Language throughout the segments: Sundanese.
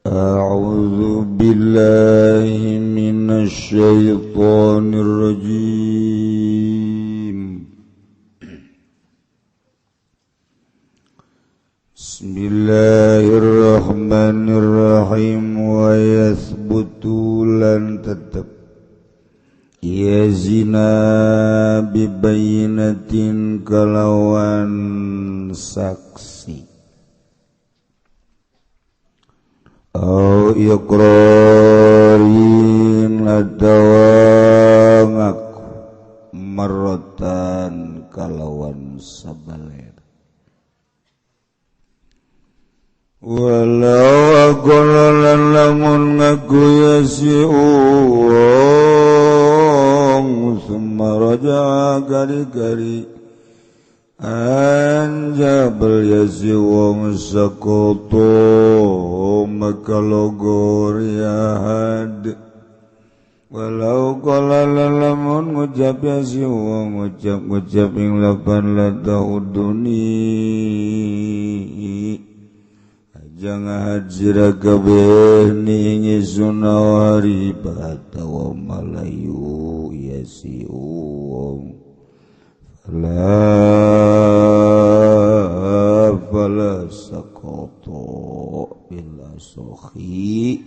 A'udzu billahi minasy syaithanir rajim. Bismillahirrahmanirrahim. Wa yathbutu lan tetep ya zina bibayinatin kalawan saksi au iqrarin atawa ngaku marotan kalawan sabaler walau aqolalan lamun ngaku ya si uang summa raja kari-kari anjabal yasi wong sakoto maka logoriahad walau kala lamun ngucap yasi wong ngucap ing lapan latauduni aja ngahad sira kabeh ningi sunawari batawa malayu yasi wong fala sakoto bil asohi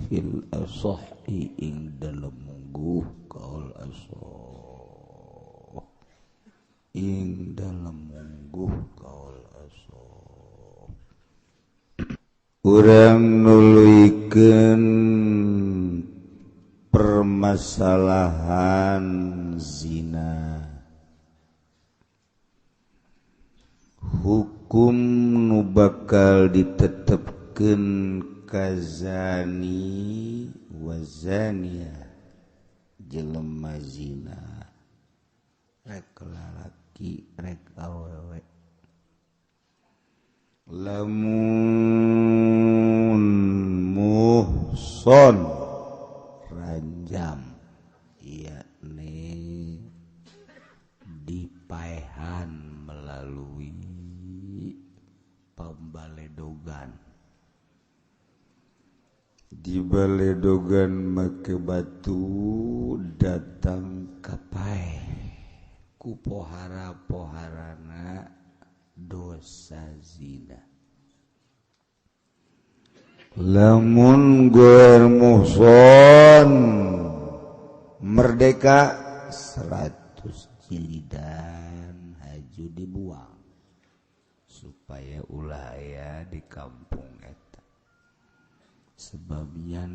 fil asohi ing dalam mungguh kaul asoh ing dalam mungguh kaul asoh urang nuluykeun permasalahan zina hukum nu bakal ditetepkeun kazani wazania jelema zina rek lalaki rek awewe lamun muhson ranjam yakni dipaehan melalui pembaledogan di baledogan make batu datang kapai ku pohara-poharana dosa zina lamun guer muhson merdeka 100 jilidan haju dibuang supaya ulah aya di kampung eta sebabnya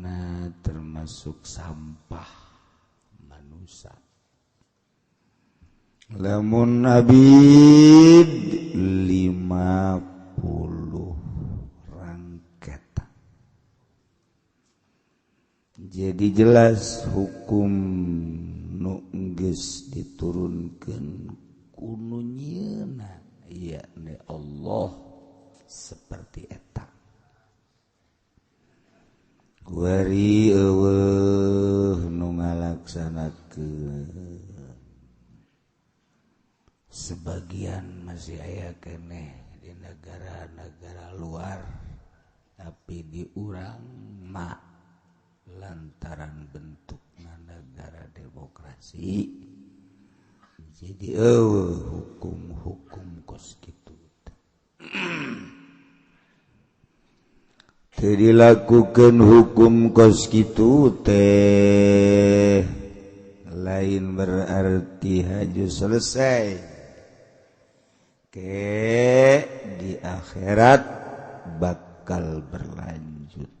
termasuk sampah manusia lamun abid 50 rangketa jadi jelas hukum nu geus diturunkeun kudu nyieuna yakni Allah seperti eta kuari eueuh nu ngalaksanakeun sebagian masih aya keneh di negara-negara luar tapi di urang mah lantaran bentukna negara demokrasi jadi hukum-hukum kos kitu teu dilakukeun hukum kos kitu teh lain berarti haju selesai ke di akhirat bakal berlanjut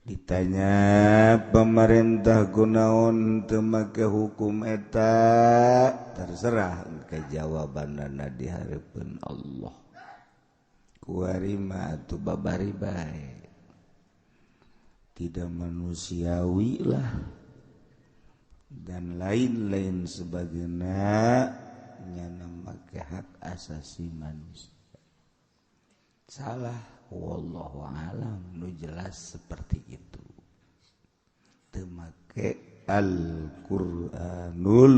ditanya pemerintah kunaon teu make hukum eta terserah ke jawabanana di hareupeun Allah kuari mah atuh babari bae tidak manusiawi lah dan lain-lain sebagainya nyana make hak asasi manusia salah wallahu alam nu jelas seperti itu teu make Al-Qur'anul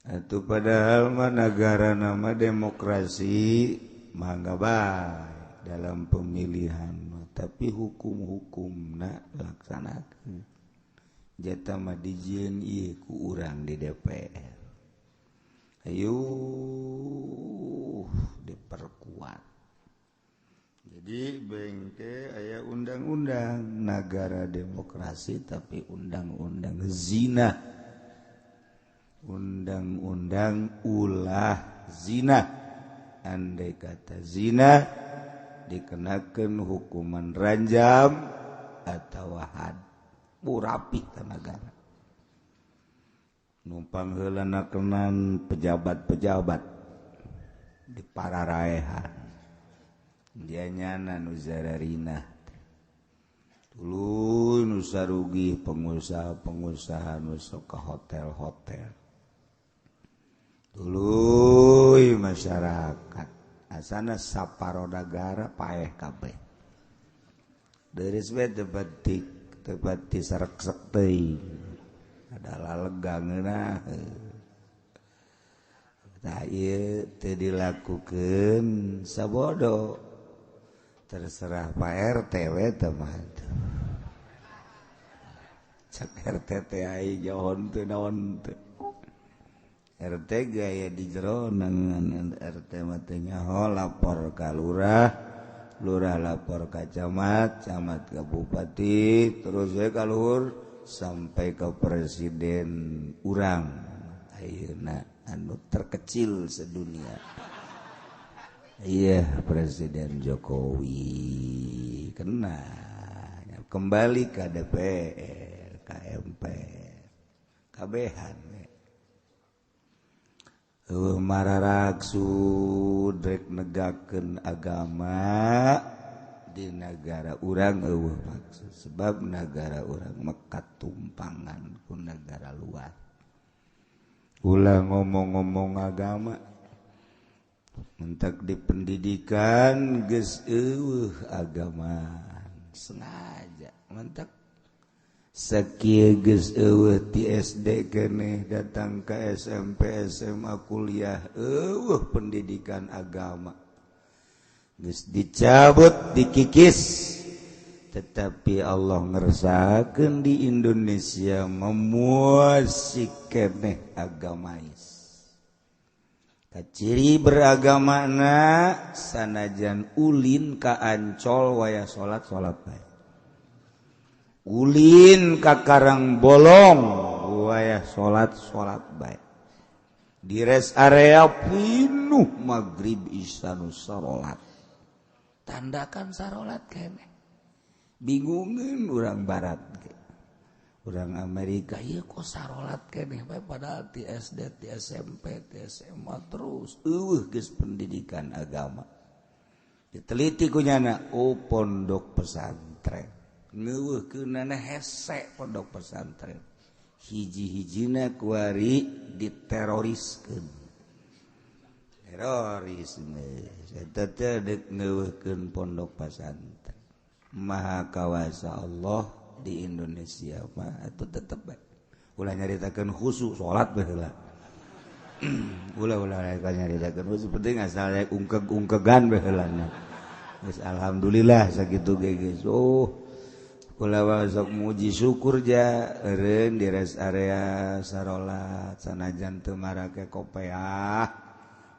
atuh padahal mah negara nama demokrasi mangga baik dalam pemilihan tapi hukum-hukum laksanakan jatah mah dijieun ieu ku urang di DPR ayo diperkuat jadi bengke aya undang-undang negara demokrasi tapi undang-undang zina undang-undang ulah zina andai kata zina dikenakan hukuman ranjam atau had rapi ke negara numpang heula nakenan pejabat-pejabat di pararaehan dianyana nu zararina tuluy nu sarugi pengusaha-pengusaha nu sok ka hotel-hotel tuluy masyarakat asana saparoda negara paeh kabeh deris we tebati sareksek teuing adalah legangeuna tah ieu teu dilakukeun sabodo terserah Pak RT we teh mah cak RT teh ai johon teu naon teu RT gaya di jero nangan RT mah teh nyaho lapor ka lurah lurah lapor ka camat camat ka bupati terus we ka luhur sampai ke presiden urang ayeuna anu terkecil sedunia iya Presiden Jokowi kena kembali ke DPR ke MPR kabehan mararaksu drek negakeun agama di negara urang eueuh maksud sebab negara urang mekat tumpangan ku negara luar ulah ngomong-ngomong agama mentak di pendidikan geus eueuh agama sengaja mentak sakieu geus eueuh ti SD keneh datang ka SMP SMA kuliah eueuh pendidikan agama geus dicabut dikikis tetapi Allah ngersakakeun di Indonesia memuasi keneh agamais ciri beragamana sanajan ulin ka Ancol waya salat bae ulin ka Karang Bolong waya salat bae di rest area pinuh maghrib isya nu salat tandakan salat keneh bingungeun urang barat urang Amerika ieu kok salat keneh bae padahal ti SD ti SMP ti SMA terus eueuh geus pendidikan agama diteliti ku nyana pondok pesantren ngeuweuhkeunana hese pondok pesantren hiji-hijina kuari diteroriskeun terorisme eta teh deuk ngeuweuhkeun pondok pesantren maha kawasa Allah di Indonesia mah atuh tetep bae ulah nyaritakeun khusyuk salat bae heula ulah nyaritakeun khusyuk penting asal ungkeg-ungkegan bae heula geus alhamdulillah sakitu ge geus ulah sok muji syukur ja eureun di rest area sarolat sanajan teu marake kopiah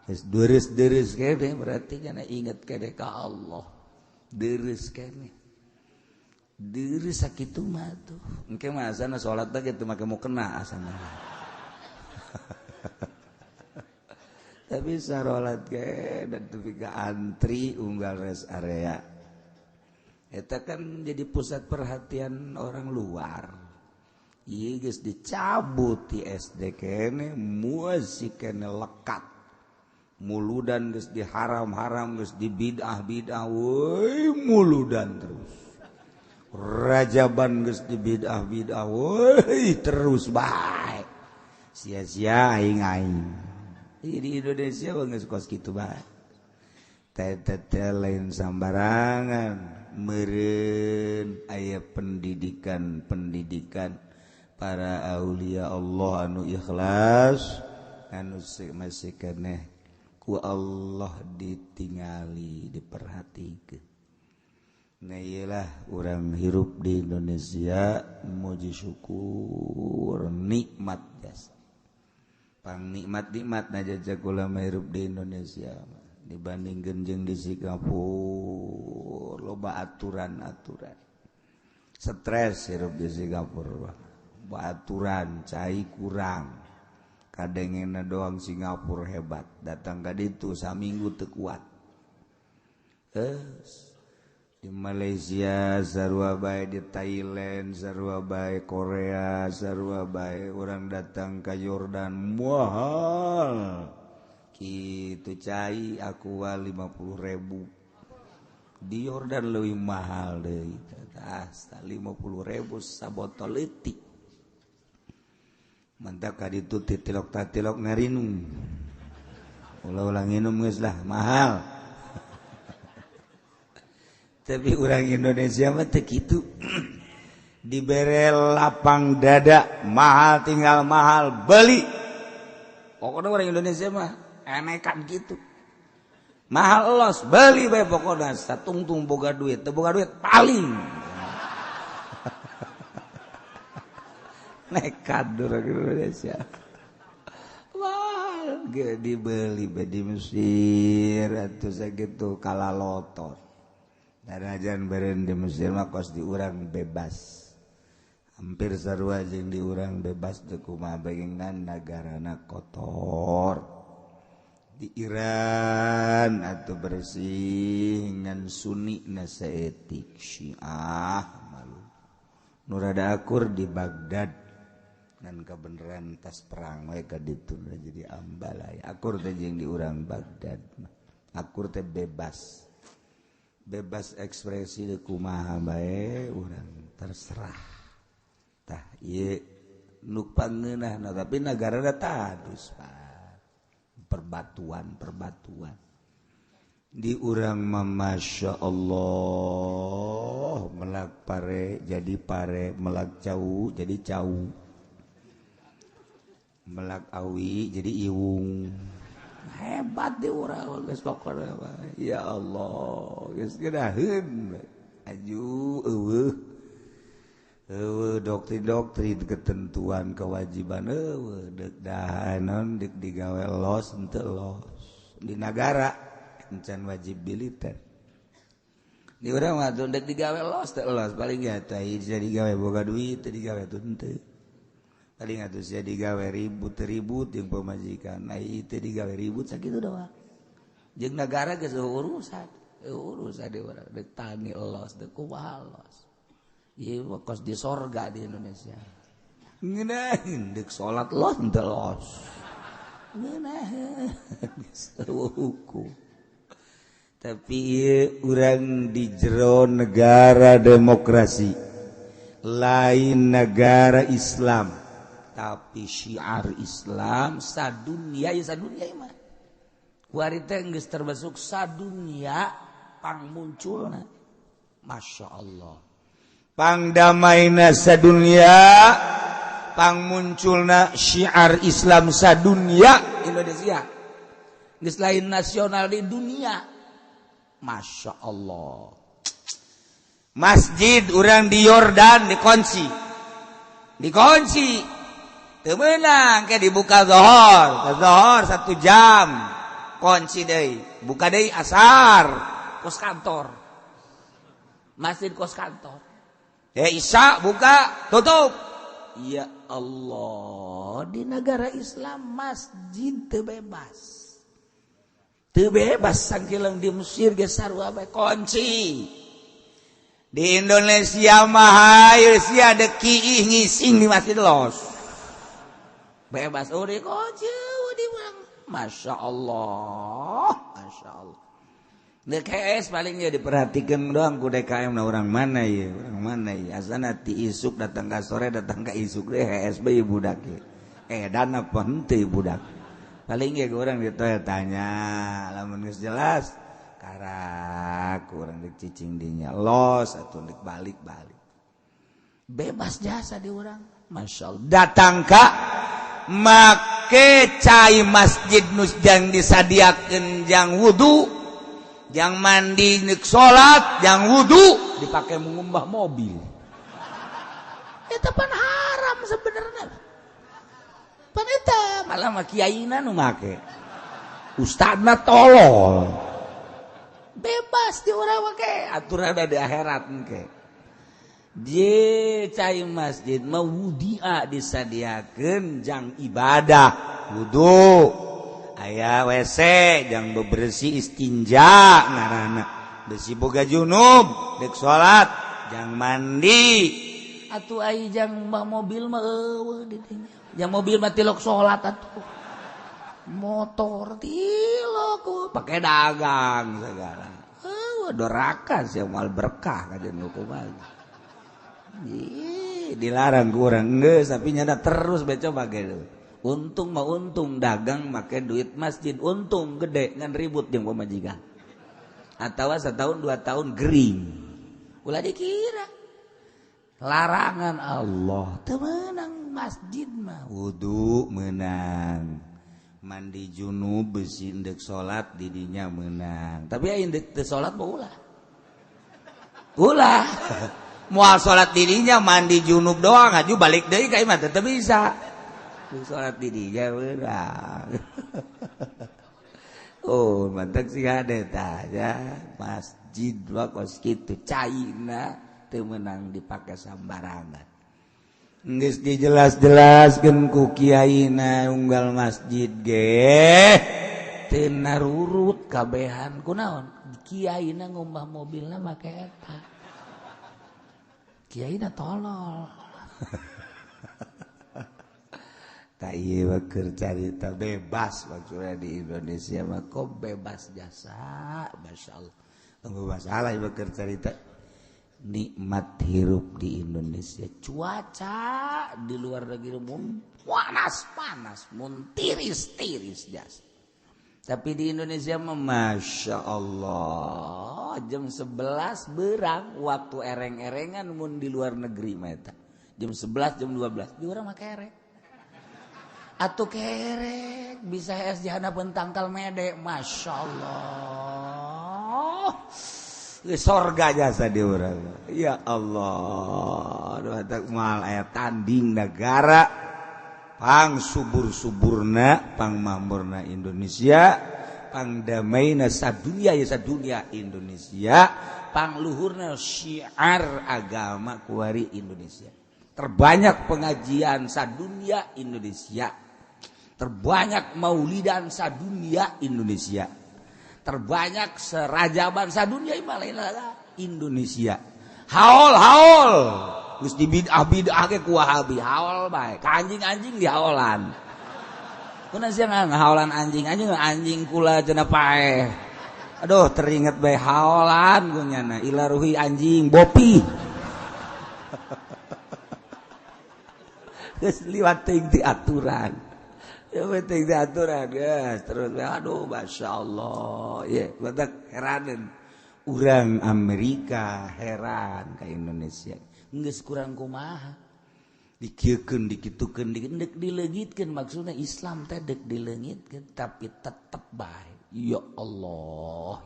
geus deureus-deureus keneh berarti kana inget keneh ka Allah deureus keneh deureus sakitu mah tuh engke mah asana salat teh kitu make mau kena asana tapi sarolat ge dan tepi ka antri unggal rest area eta kan jadi pusat perhatian orang luar ieu geus dicabut ti SD keneh musik keneh lekat muludan geus diharam-haram geus dibid'ah-bid'ah weuy muludan terus rajaban geus dibid'ah-bid'ah weuy terus bae sia-sia aing-aing di Indonesia geus kos kitu bae teh lain sambarangan meureun aya pendidikan para aulia Allah anu ikhlas anu masih keneh ku Allah ditingali diperhatikan. Nah iyalah orang hirup di Indonesia muji syukur nikmat jasa. Pang nikmat najajak ulama hirup di Indonesia dibanding genjeng di Singapura loba aturan-aturan. Stres hirup di Singapura. Aturan cai kurang. Kadengena doang Singapura hebat. Datang ka ditu saminggu teu kuat. Di Malaysia sarua bae, di Thailand sarua bae, Korea sarua bae, orang datang ke Yordan mahal kitu cai aqua 50.000 di Yordan lebih mahal deui asta 50.000 sabotol leutik mantap ka ditu titilok-tatilok ngarinung ulah-ulah nginum geus lah mahal. Tapi orang Indonesia mah teu kitu. Dibere lapang dada, mahal tinggal mahal, beli. Pokoknya orang Indonesia mah enekan gitu. Mahal los, beli bae pokoknya satungtung boga duit, teu boga duit paling. Nekat orang Indonesia. Mahal, dibeli bae di Mesir atuh sakitu kalalotor. Darajan beren di Mesir mah kos di urang bebas. Hampir sarua jeung di urang bebas teu kumaha bagengan nagarana kotor. Di Iran atuh bersih ngan sunni na saetik Syiah malu. Nu rada akur di Baghdad ngan kabeneran tas perang we ka ditu jadi ambalai. Akur teh jeung di urang Baghdad. Akur teh bebas. Bebas ekspresi di kumaha bae urang terserah tah ieu nu pangeunahna tapi nagarana tadus perbatuan di urang mah masyaallah melak pare jadi pare melak cau jadi cau melak awi jadi iwung hebat di urang geus pokona ya Allah geus geudaheun aju eueuh doktrin ketentuan kewajiban eueuh deuk dahanon deuk digawe los henteu los di negara encan wajib militer di urang mah deuk digawe los teu los paling ya teh jadi digawe boga duit teu digawe teu henteu paling atuh sia digawe ribut jeung pamajikan nah ieu digawe ribut sakitu doang jeung nagara geus urusan di urang deuk tani elos deuk kumaha elos ieu kos di sorga di Indonesia ngeunaheun deuk salat los henteu los ngeunaheun hukum tapi ieu urang di jero negara demokrasi lain negara Islam tapi syiar Islam sadunia mah kuari teh geus termasuk sadunia pangmunculna masyaallah pangdamaina sadunia pangmunculna syiar Islam sadunia Indonesia geus lain nasional di dunia masyaallah masjid urang di Yordan dikunci teu meunang ke dibuka zohor 1 jam kunci deui buka deui asar kos kantor masjid kos kantor isya buka tutup ya Allah di negara Islam masjid teu bebas sangkileung di Mesir ge sarua bae kunci di Indonesia mah hayu sia ada kiih ngising di masjid los bebas uri koceu di urang masyaallah DKS palingnya diperhatikan doang ku DKM na urang mana ya asana ti isuk datang ka sore datang ka isuk deh HSB budak dana apa henteu budak paling ge urang ditanya lamun geus jelas karak urang dik cicing dinya los atuh dik balik bebas jasa di urang masyaallah datang ka mak make cai masjid nusjang disadiakeun jang wudu jang mandi neuk salat jang wudu dipakai mengumbah mobil eta pan haram sebenarnya pan eta malah mah kiaina nu make ustadna tolol bebas di urang make aturan ada di akhirat engke je cai masjid mah wudia disadiakeun jang ibadah wudu aya WC jang bebersih istinja ngaranna besi boga junub dek salat jang mandi atuh ai jang mobil mah eueuh di dinya jang mobil mah tilok salat atuh motor tilok pake dagang segala doraka sia moal berkah ka jeung hukuman dilarang kurang geus tapi nyana terus baca bae untung mah untung dagang make duit masjid untung gede ngan ribut jeung pamajikan atawa setahun 2 tahun gering ulah dikira larangan Allah teu meunang masjid mah wudu meunang mandi junub besi endek salat di dinya meunang tapi aya endek teu salat mah ulah moal salat dirinya mandi junub doang aju balik deui ka imah teu bisa salat dirinya beurang oh mantap sih ada tanya masjid wakos kitu caina teu meunang dipake sambarangan geus dijelas-jelaskeun ku kiaina unggal masjid ge teu narurut kabehan kunaon kiaina ngumbah mobilna make eta kiaina tolol tak iya bakal cerita bebas maksudnya di Indonesia mah kok bebas jasa Masya Allah tunggu masalah bakal cerita nikmat hirup di Indonesia cuaca di luar negeri panas mun tiris jasa tapi di Indonesia mah Masya Allah jam 11 berang waktu ereng-erengan mun di luar negeri mah jam 11 jam 12 di urang mah kerek atuh kerek bisa es jahana pentangkal mede Masya Allah sorga jasa di urang ya Allah doa tak mal aya tanding negara pang subur-suburna pang mamurna Indonesia pang damaina sadunya ya sadunya Indonesia pang luhurna syiar agama kuari Indonesia terbanyak pengajian sadunya Indonesia terbanyak maulidan sadunya Indonesia terbanyak serajaban sadunya Indonesia haul geus dibidah ge ku Wahabi haul bae ka anjing-anjing di haolan kunaon sia haolan anjing kula cenah paeh aduh teringat bae haolan gunyana ilaruhi anjing bopi geus liwat teuing ti aturan ya penting di aturan guys terus aduh Masya Allah ya badak heranan urang Amerika heran ka Indonesia geus kurang kumaha dikiekeun dikitukeun dek dileungitkeun maksudna Islam teh dek dileungitkeun tapi tetep bae ya Allah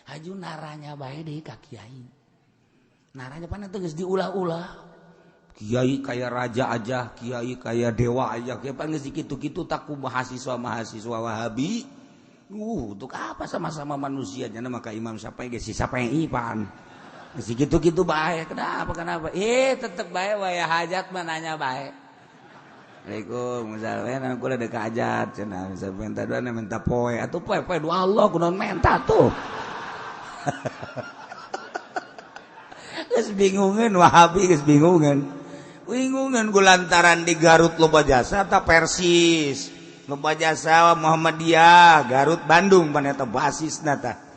haju naranya bae deui ka kiai naranya pan teh geus diulah-ulah kiai kayak raja aja kiai kayak dewa aja kiai pan geus dikitu-kitu tak ku mahasiswa Wahabi untuk apa sama-sama manusia nya maka Imam Syafi'i geus si Syafi'i pan gitu-gitu bae kenapa tetep bae waya hajat mah nanya bae Assalamualaikum misalnya kula dek hajat cenah misalnya minta doa minta poe atuh poe doa Allah kunaon menta tuh geus bingungeun Wahabi geus bingungan ku lantaran di Garut loba jasa ta Persis loba jasa Muhammadiyah Garut Bandung pan eta basisna tah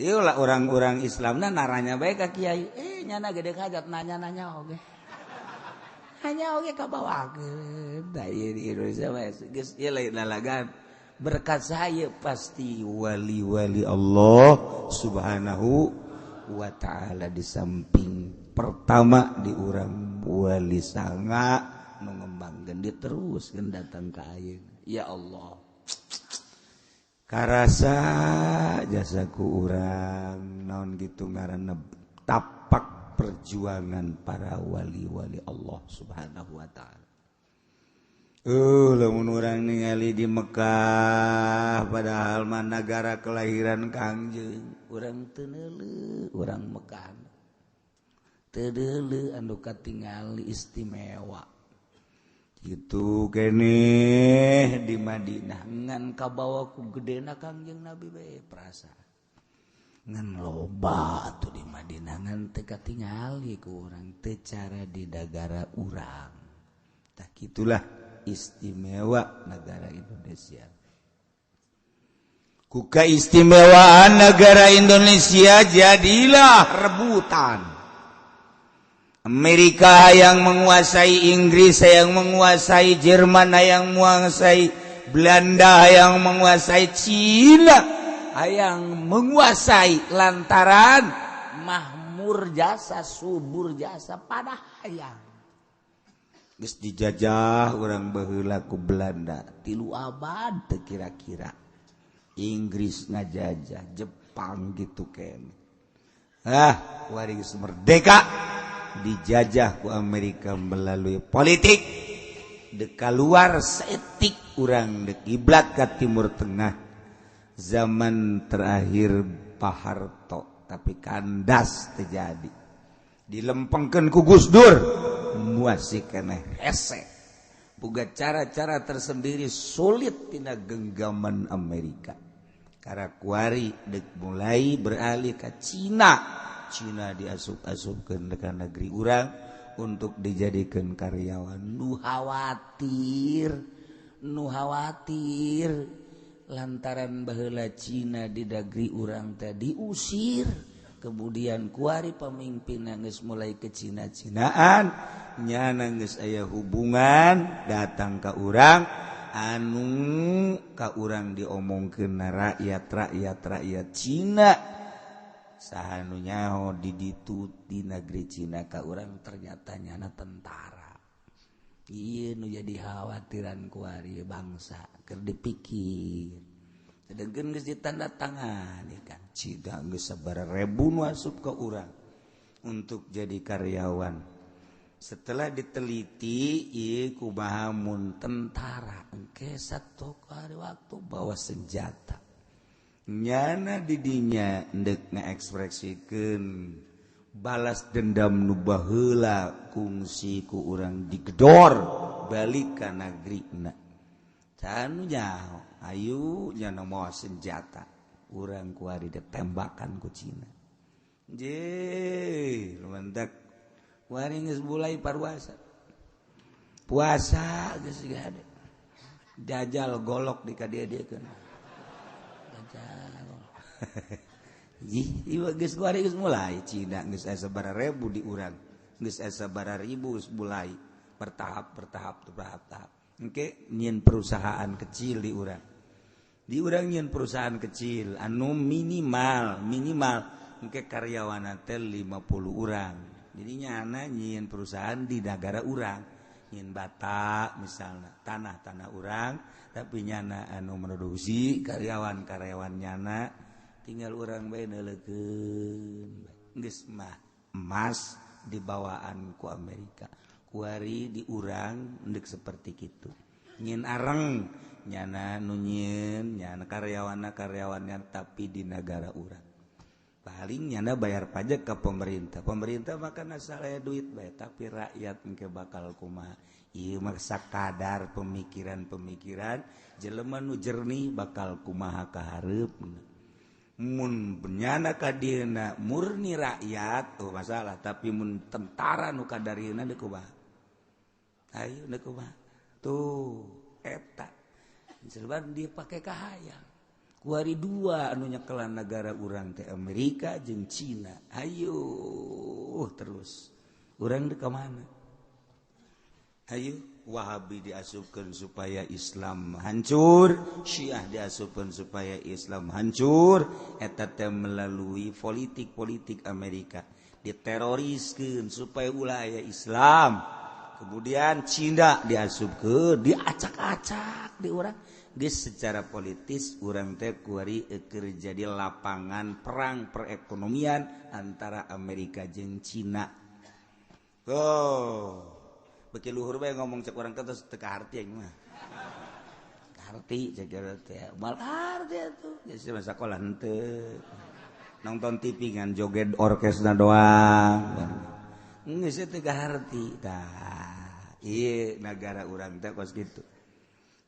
ieu lah orang-orang Islamna naranya bae ka kiai nyana gede hajat nanya-nanya oge hanya oge kabawakeun da ieu di Indonesia mah geus ieu lain lalagan berkat saya pasti wali-wali Allah Subhanahu wa ta'ala di samping pertama di urang wali sanga nu ngembangkeun diteruskeun datang ka ayeuna ya Allah karasa jasaku urang naon gitu ngaranna tapak perjuangan para wali-wali Allah Subhanahu wa taala. Lamun urang ningali di Mekah padahal mah negara kelahiran Kangjeng, urang teu neuleuh urang Mekah. Teu deuleuh anu katingali istimewa. Gitu keneh di Madinah ngan kabawa ku gedena Kangjeng Nabi bae perasa ngan loba tuh di Madinah ngan teu katingali ku urang teu cara di negara urang tah kitulah istimewa negara Indonesia ku keistimewaan negara Indonesia jadilah rebutan Amerika yang menguasai Inggris, yang menguasai Jerman, yang menguasai Belanda, yang menguasai Cina, yang menguasai lantaran makmur jasa, subur jasa pada hayang. Geus dijajah urang baheula ku Belanda 3 abad teu kira-kira. Inggris ngajajah, Jepang gitu keneh. Waris merdeka dijajah ku Amerika melalui politik deka luar seetik urang dek kiblat ke Timur Tengah zaman terakhir Pak Harto tapi kandas terjadi dilempengkeun ku Gus Dur muasih keneh hese boga cara-cara tersendiri sulit tina genggaman Amerika karena kuari dek mulai beralih ke Cina diasup-asupkeun ka negeri urang untuk dijadikan karyawan nu khawatir lantaran baheula Cina di negeri urang teh diusir kemudian kuari pemimpin geus mulai ke Cina-Cinaan nyana geus aya hubungan datang ka urang anu ka urang diomongkeun rakyat Cina sahanu nyaho di ditu di negeri Cina ka urang ternyata nyana tentara. Ieu nu jadi khawatiran ku ari bangsa keur dipikir. Sedengkeun geus ditandatangani kan Cina geus sabaraha ribu nu asup ka urang untuk jadi karyawan. Setelah diteliti ieu kumaha mun tentara engke satu kali waktu bawa senjata. Nyana didinya ndek ngaekspresikeun balas dendam nu baheula kungsi ku urang digedor balik ka nagrina. Can nyaho ayu nyana mawa senjata urang kuari ditembakan ku Cina. Je lumantak kuari geus mulai parwasa. Puasa geus gade. Jajal golok di ka dia-diekeun. Ieu geus kuari geus mulai Cina geus aya sabaraha ribu di urang geus aya sabaraha ribu geus mulai bertahap engke nyieun perusahaan kecil di urang nyieun perusahaan kecil anu minimal engke karyawanna teh 50 urang jadi nyana nyieun perusahaan di negara urang nyieun bata misalna tanah urang tapi nyana anu produksi karyawan nyana tinggal urang bae neulekeun geus mah emas dibawaan ku Amerika kuari di urang endek seperti kitu nyieun areng nyana nu nyieun nyana karyawannya tapi di negara urang paling nyana bayar pajak ke pemerintah makan asal aya duit bae tapi rakyat engke bakal kumaha ieu mah sakadar pemikiran jelema nu jernih bakal kumaha kahareupna mun benyana ka dieuna murni rakyat tuh masalah tapi mun tentara nu kadarieuna deuk kumaha ayo deuk kumaha tuh eta jelema dia pake kahayang kuari dua anu nyekelan negara urang teh Amerika jeung Cina ayo terus urang deuk ka mana ayo Wahabi diasupkeun supaya Islam hancur, Syiah diasupkeun supaya Islam hancur, eta teh melalui politik Amerika diteroriskeun supaya ulah aya Islam. kemudian Cina diasup ke diacak-acak di orang di secara politis urang teh kuari keur jadi lapangan perang perekonomian antara Amerika jeung Cina. Beki luhur bae ngomong cek urang teh teu kaharti aing mah. Kaharti cek teh mal kaharti atuh. Geus masa sekolah henteu. Nonton TV ngan joget orkesna doang. Geus teh kaharti tah. Ieu negara urang teh kos kitu.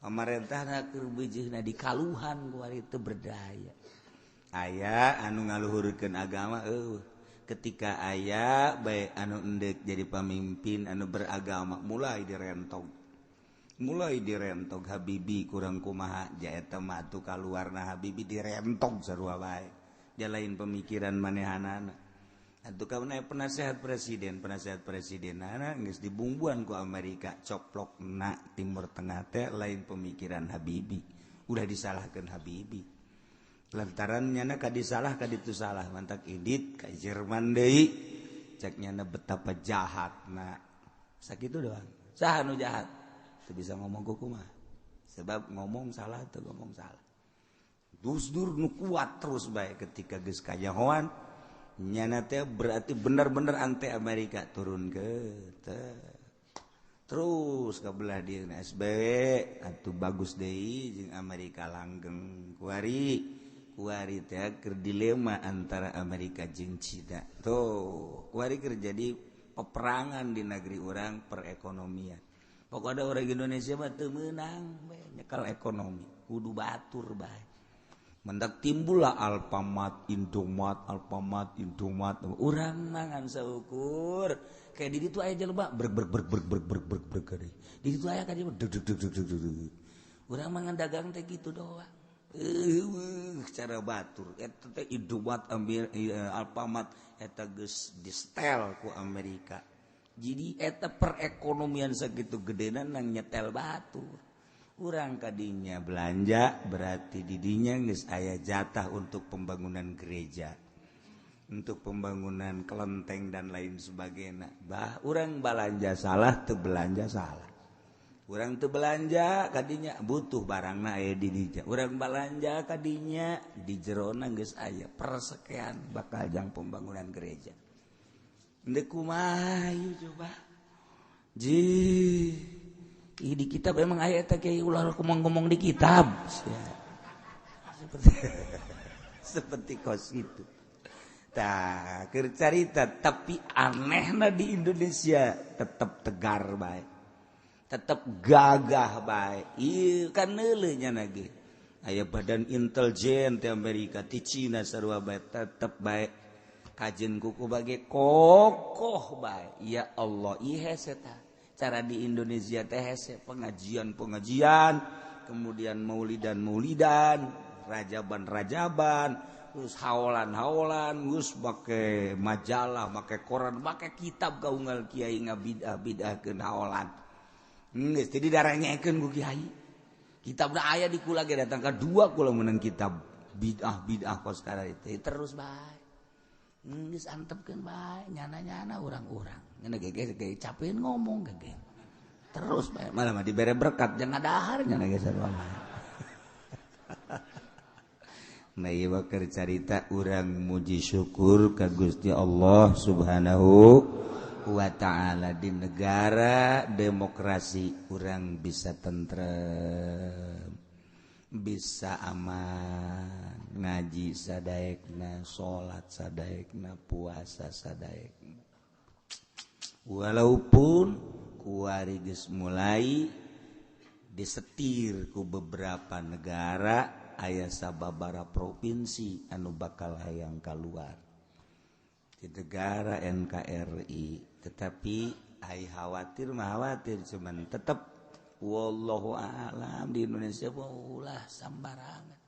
Pamarentahna keur beujeuhna di kaluhan kuari teu berdaya. Aya anu ngaluhurkeun agama ketika aya bae anu endek jadi pamimpin anu beragama mulai direntog Habibi kurang kumaha ja eta mah atuh kaluarna Habibi direntog sarua bae. Dia lain pemikiran manehanana. Atuh kauna penasehat presiden geus dibungbuan ku Amerika coplokna Timur Tengah teh lain pemikiran Habibi. Udah disalahkeun Habibi. Lantaran nyana ka disalah ka ditu salah mantak idit ka Jerman deui cek nyana betapa jahatna. Sakitu doang. Saha nu jahat? Teu bisa ngomong ku kumaha. Sebab ngomong salah teu ngomong salah. Dusdur nu kuat terus bae ketika geus kajahoan nyana teh berarti bener-bener anti Amerika turun ke terus kabelah dia SBY atuh bagus deui jeung Amerika langgeng kuari teh keur dilema antara Amerika jeung Cina tuh kuari keur jadi peperangan di negeri orang perekonomian pokoknya orang Indonesia mah teu meunang nyekel ekonomi kudu batur bae. Mendak timbullah Alfamart, Indomaret, urang mangan saukur. Kayak di ditu aya jelema breg di ditu aya ka dia deg. Urang mangan dagang teh kitu doang. Cara batur eta teh Indomaret Alfamart eta geus di-setel ku Amerika. Jadi eta perekonomian sakitu gedena nang nyetel batur. Urang kadinya belanja berarti didinya geus aya jatah untuk pembangunan gereja, untuk pembangunan kelenteng dan lain sebagainya. Urang belanja salah teu belanja salah. Urang teu belanja kadinya butuh barangna aya di dinya. Urang belanja kadinya di jerona geus aya persekian bakal jang pembangunan gereja. Endeu kumaha ieu coba. Di kitab emang ayat kayak ulah ngomong di kitab seperti kos itu tak cerita tapi anehna di Indonesia tetap tegar baik tetap gagah baik kan neuleunya nage aya badan intelijen di Amerika di Cina sarua baik tetap baik kajen kuku bage kokoh baik ya Allah iheseta cara di Indonesia teh pengajian kemudian maulidan rajaban terus haolan geus make majalah make koran make kitab kaunggal kiai ngabidah-bidahkeun haolan geus teu didarangekeun ku kiai kitabna aya di kula ge datang ka dua kula meunang kitab bidah kos kara itu terus bae geus antepkeun bae nyana-nyana urang-urang ngana ge capeun ngomong ge terus bae malah mah dibere berkat jangan dahar nyana ge sarua mah nah ieu keur carita urang muji syukur ka Gusti Allah Subhanahu wa taala di negara demokrasi urang bisa tentrem bisa aman ngaji sadaekna salat sadaekna puasa sadaekna walaupun kuari geus mulai disetir ku beberapa negara aya sababaraha provinsi anu bakal hayang kaluar di negara NKRI tetapi ai khawatir cuman tetap wallahu a'lam di Indonesia ulah sambarangan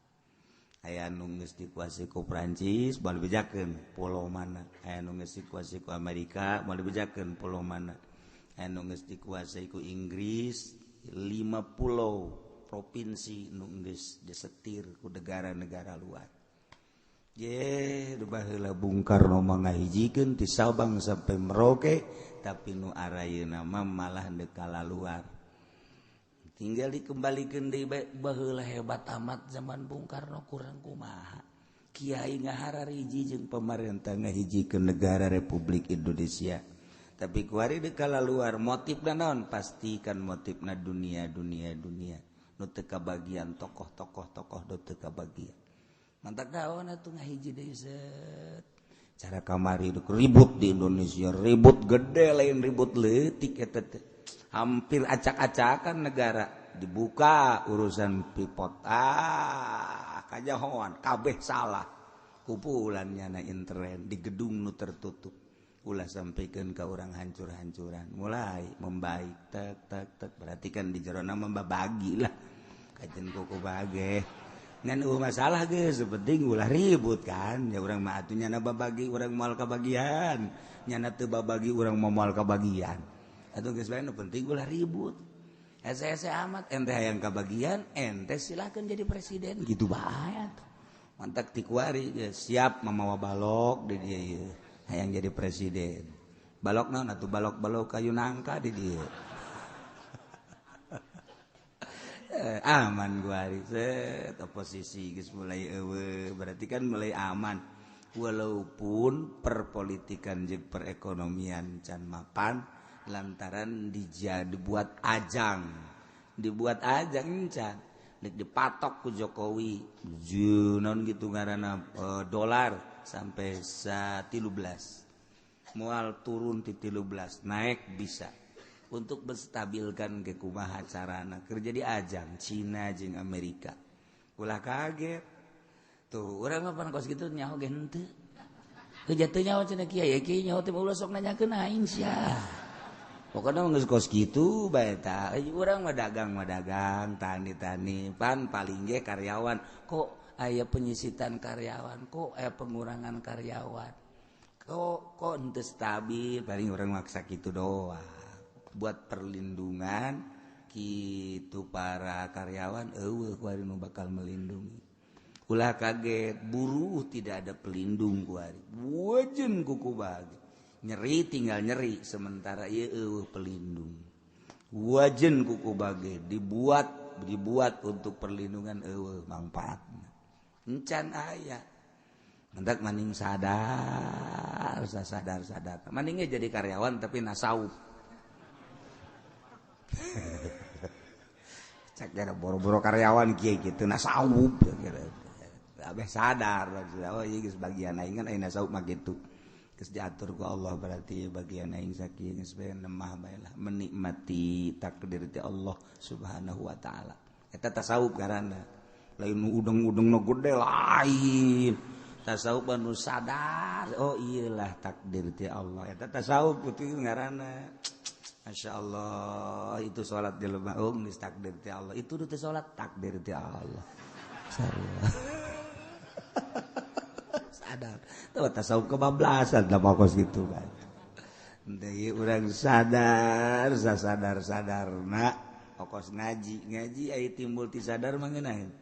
aya nu geus dikuasai ku Prancis moal bejakeun pulau mana aya nu geus dikuasai ku Amerika moal bejakeun pulau mana aya nu geus dikuasai ku Inggris 5 pulau provinsi nu geus disetir ku negara-negara luar baheula Bung Karno mangahijikeun ti Sabang sampai Merauke tapi nu arayeuna mah malah deuk kalaluar. Tinggal dikembalikeun deui baheula hebat amat zaman Bung Karno kurang kumaha. Kiai ngahara hiji jeung pamarentah ngahijikeun negara Republik Indonesia. Tapi kuari deuk kalaluar motifna naon? Pastikan motifna dunia. Nu teu kabagian tokoh-tokoh nu teu kabagian. Mantak daon atuh ngahiji deui set. Cara kamari ribut di Indonesia, ribut gede lain ribut leutik eta teh. Hampir acak-acakan negara dibuka urusan pripot. Kajahoan kabeh salah. Kumpulannya na internet di gedung nu tertutup. Ulah sampaikan ke orang hancur-hancuran. Mulai membaik tak berarti kan di jerona membabagi lah. Kajen kuku bage. Ngan masalah geus penting ulah ribut kan. Ya urang mah atuh nyana babagi urang moal kabagian. Nyana teu babagi urang moal kabagian. Atuh geus bae nu penting ulah ribut. Ese amat ente hayang kabagian, ente silakan jadi presiden gitu bae atuh. Mantak ti kuari siap mamawa balok di dieu ieu. Hayang jadi presiden. Balok naon atuh balok-balok kayu nangka di dieu. Aman gua hari set oposisi geus mulai eueuh berarti kan mulai aman walaupun perpolitikan jeung perekonomian can mapan lantaran dibuat ajang can dipatok ku Jokowi naon gitu ngaranna dolar sampai 13 moal turun ti 13 naik bisa untuk menstabilkan ke kumaha carana kerja di ajang Cina jeung Amerika. Ulah kaget. Tuh, urang mah pan kos kitu nyaho ge henteu. Heuh nyaho cenah kiai nyaho teh ulah sok nanyakeun aing sia. Pokona geus kos kitu bae tah. Urang mah dagang, tani-tani, pan paling ge karyawan. Kok aya penyisitan karyawan, kok aya pengurangan karyawan. Kok henteu stabil, paling urang maksa kitu doang. Buat perlindungan kitu para karyawan eueuh kuari nu bakal melindungi. Ulah kaget buruh tidak ada pelindung kuari. Wajen kuku bagi. Nyeri tinggal nyeri sementara ieu eueuh pelindung. Wajen kuku bagi dibuat untuk perlindungan eueuh manfaatna. Encan aya. Mendak maning sadar. Maning jadi karyawan tapi nasawuf. Cek gara boro-boro karyawan kieu kitu nasawuf abeh sadar oh ieu geus bagian aing kan ayeuna nasawuf mah kitu geus diatur ku Allah berarti bagian aing sakieu geus bae nemah bae lah menikmati takdir ti Allah Subhanahu wa taala eta tasawuf ngaranna lain nu udeng-udeng nu gede lain tasawuf anu sadar oh iyalah takdir ti Allah eta tasawuf kitu ngaranna. Masya Allah itu sholat di lemah geus takdir ti Allah itu teh sholat takdir ti Allah sadar tuh tasawuf kebablasan da makos gitu kan deui urang sadar pokos ngaji aya timbul ti sadar mangenaheun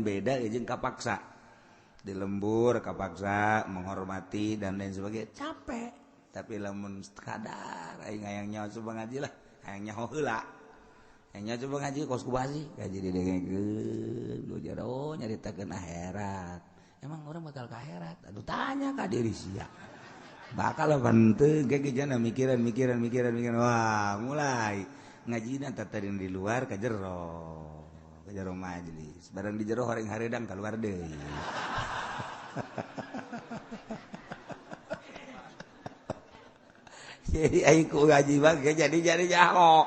beda jeung kapaksa di lembur kapaksa menghormati dan lain sebagainya capek. Tapi lamun kadar aing hayang nyaho coba ngaji lah, hayang nyaho heula. Hayang nyaho coba ngaji kos kubasi, ngaji didengekeun, lu jero nyaritakeun akhirat. Emang orang bakal ka akhirat? Aduh tanya ka diri sia. Bakal apa henteu ge jana mikiran. Wah, mulai ngajina tatarin di luar ka jero majelis. Barang di jero horeng haredang keluar deui. Jadi aing ku ngaji bae jadi jaho.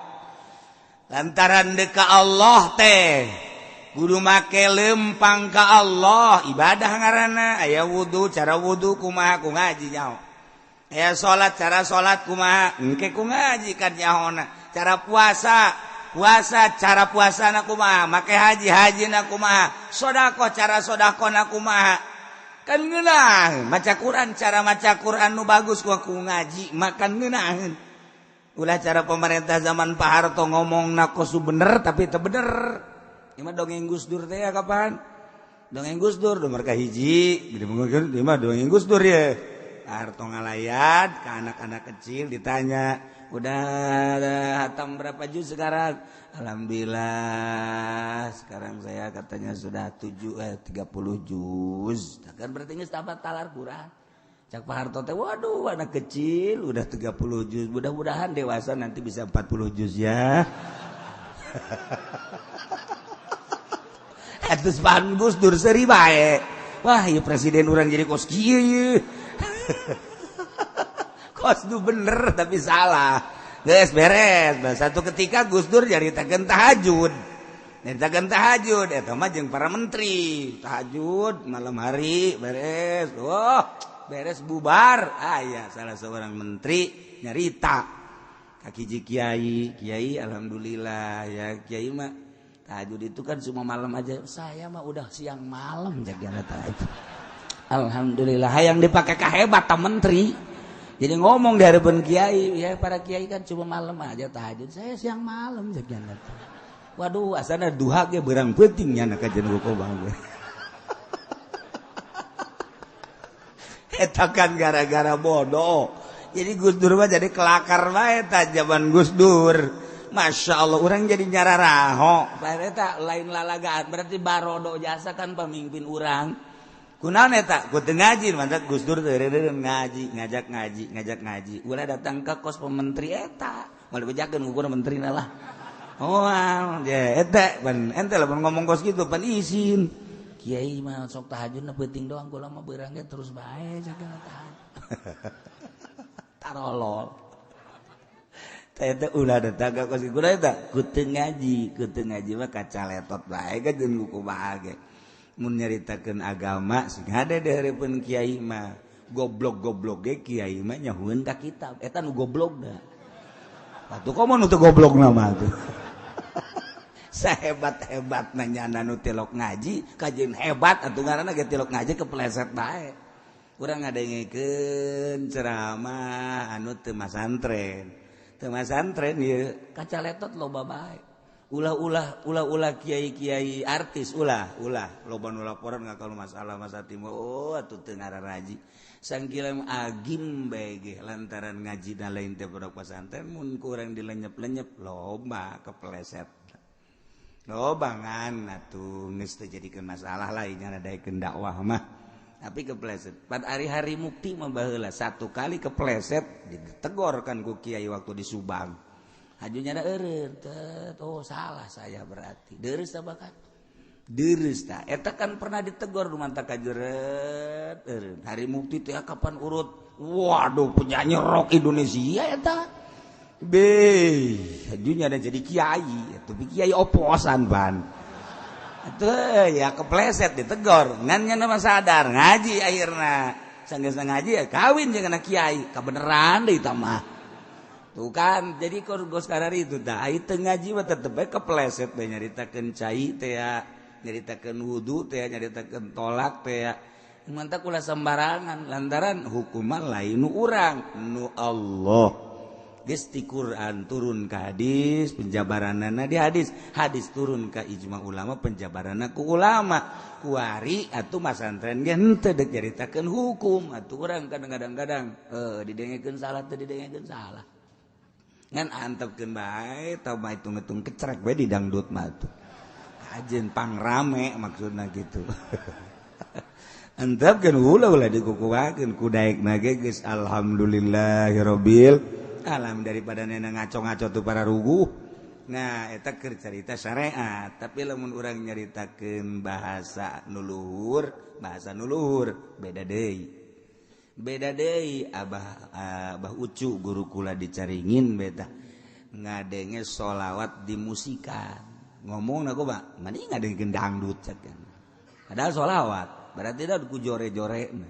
Lantaran deuk ka Allah teh kudu make lempang ka Allah, ibadah ngaranna. Aya wudu, cara wudu kumaha ku ngaji nyaho. Aya salat, cara salat kumaha engke ku ngaji kan nyahona. Cara puasa, cara puasana kumaha, make hajina kumaha. Sedekah, cara sedekahna kumaha. Kan ngeunah maca Quran cara maca Quran nu bagus ku ngaji makan ngeunaheun ulah cara pemerintah zaman Pak Harto ngomongna kosu bener tapi teu bener ieu mah dongeng Gus Dur teh kapan dongeng Gus Dur nomor ka hiji gitu mungkin di mah dongeng Gus Dur ya harto ngalayat ke anak-anak kecil ditanya udah hatam berapa juz sekarang alhamdulillah sekarang saya katanya sudah 30 juz kan berarti geus tabat talar Quran cak Pak Harto teh waduh anak kecil udah 30 juz mudah-mudahan dewasa nanti bisa 40 juz ya Atus pan Gus Dur seri bae. Wah, ieu presiden urang jadi kos kieu ieu. Kos du bener tapi salah. Geus beres. Satu ketika Gus Dur nyaritakeun tahajud. Nyaritakeun tahajud eta mah jeung para menteri. Tahajud malam hari beres. Oh, beres bubar. Aya salah seorang menteri nyarita. Kaki kiai alhamdulillah ya kiai mah tahajud itu kan cuma malam aja. Saya mah udah siang malam jaga tahajud. Alhamdulillah. Hayang dipakai kahebat ta menteri. Jadi ngomong di hadapan kiai, ya para kiai kan cuma malam aja tahajud. Saya siang malam jaga tahajud. Waduh, asana duha ge beurang peuting nya ka jeung Bang. Eta kan gara-gara bodoh. Jadi Gus Dur mah jadi kelakar bae ta zaman Gus Dur. Masya Allah, orang jadi nyararaho. Eta lain lalagaan, berarti barodo jasa kan pemimpin orang. Kunaon eta? Ku teu ngaji, mantap Gus Dur teu ngaji, ngajak ngaji. Ulah datang ke kos pementri eta. Moal bejakeun ukur menterina lah. Oh, ya eta pan ente lamun ngomong kos kitu pan izin. Kiai mah sok tahajudna peuting doang kula mah beurang ge terus bae jaga tahajud. Tarolol. Eta ulah datang ka kos kitu eta kudu ngaji mah kacaletot bae ka jeung kumaha ge. Mun nyaritakeun agama sing hade di hareupeun kiai mah goblok-goblok ge kiai mah nyahueun ka kitab. Eta nu goblok da. Atuh komo nu teu goblokna mah tuh. Sahebat-hebatna nyana nu tilok ngaji kajeun hebat atuh ngaranna ge tilok ngaji kepleset bae. Urang ngadengekeun ceramah anu teu masantren. Masantren ya kacaletot loba bae. Ulah kiai-kiai artis ulah loba nu laporan ngakalu masalah timur. Oh atuh teu ngararaji. Sangkilam agim bae ge lantaran ngajina lain teh budak pesantren mun kurang dilenyep-lenyep loba kepleset. Loba ngan atuh geus teu jadikeun masalah lain nya daekeun dakwah mah. Tapi kepleset. Pada hari-hari mukti mah baheula satu kali kepleset ditegor kan ku kiai waktu di Subang. Hajunya ada eureun, oh salah saya berarti. Deres tah bakat. Deres tah. Eta kan pernah ditegor dumanta kajeureut eureun. Hari mukti teh kapan urut? Waduh penyanyi rock Indonesia eta. Hajunya ada jadi kiai, tapi kiai oposan ban. Atuh ya kepleset ditegor ngan nya mah sadar ngaji akhirna sanggeus ngaji ya kawin jeung anak kiai kabeneran deui tah mah tuh kan jadi kos karari itu tah ai teu ngaji mah tetep bae kepleset bae nyaritakeun cai teh ya nyaritakeun wudu teh ya nyaritakeun tolak teh ya mantap ulah sembarangan lantaran hukuman lain nu urang nu Allah geus ti Quran turun ka hadis penjabaranna di hadis turun ka ijma ulama penjabaranna ku ulama kuari atuh masantren ge henteu deuk nyaritakeun hukum atuh urang kadang-kadang didengekeun salah teu didengekeun salah ngan antepkeun bae tau mah hitung-hitung kecrek bae di dangdut mah atuh kajeun pangrame maksudna kitu antepkeun ulah dikukuhakeun ku daekna ge geus alhamdulillahirabbil alam daripada nena ngaco-ngaco tuh para ruguh. Nah eta keur carita syariat tapi lamun urang nyaritakeun bahasa nuluhur beda deui abah ucu guru kula dicaringin beta ngadenge sholawat dimusikan ngomongna kumaha mani ngadengkeun dangdut cakeun padahal sholawat berarti da ku jore-jorena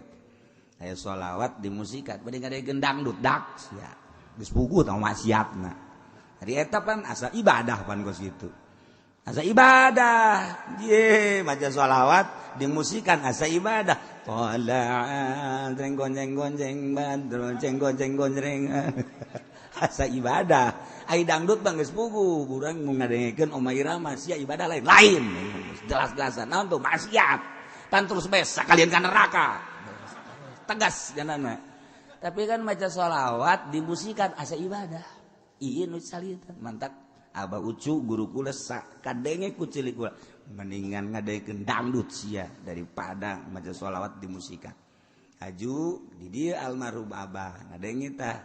aya sholawat dimusikan bade ngadengkeun dangdut dak sia geus puguh tah maksiatna. Ari eta pan asa ibadah pan kos kitu. Asa ibadah. Ye, maca sholawat dimusikan asa ibadah. Qala gonjeng-gonjeng badro gonjeng asa ibadah. Ai dangdut bang geus puguh, urang mun ngadengekeun Oma Irama sia ibadah lain. Jelas-jelasan naon tuh maksiat. pan terus besa kalian ka neraka tegas janana tapi kan maca sholawat dimusikan asa ibadah ieu nu salieutan mantak Abah Ucu guru kula kadenge ku cilik kula mendingan ngadaikeun dangdut sia daripada maca sholawat dimusikan aju di dieu almarhum Abah ngadenge tah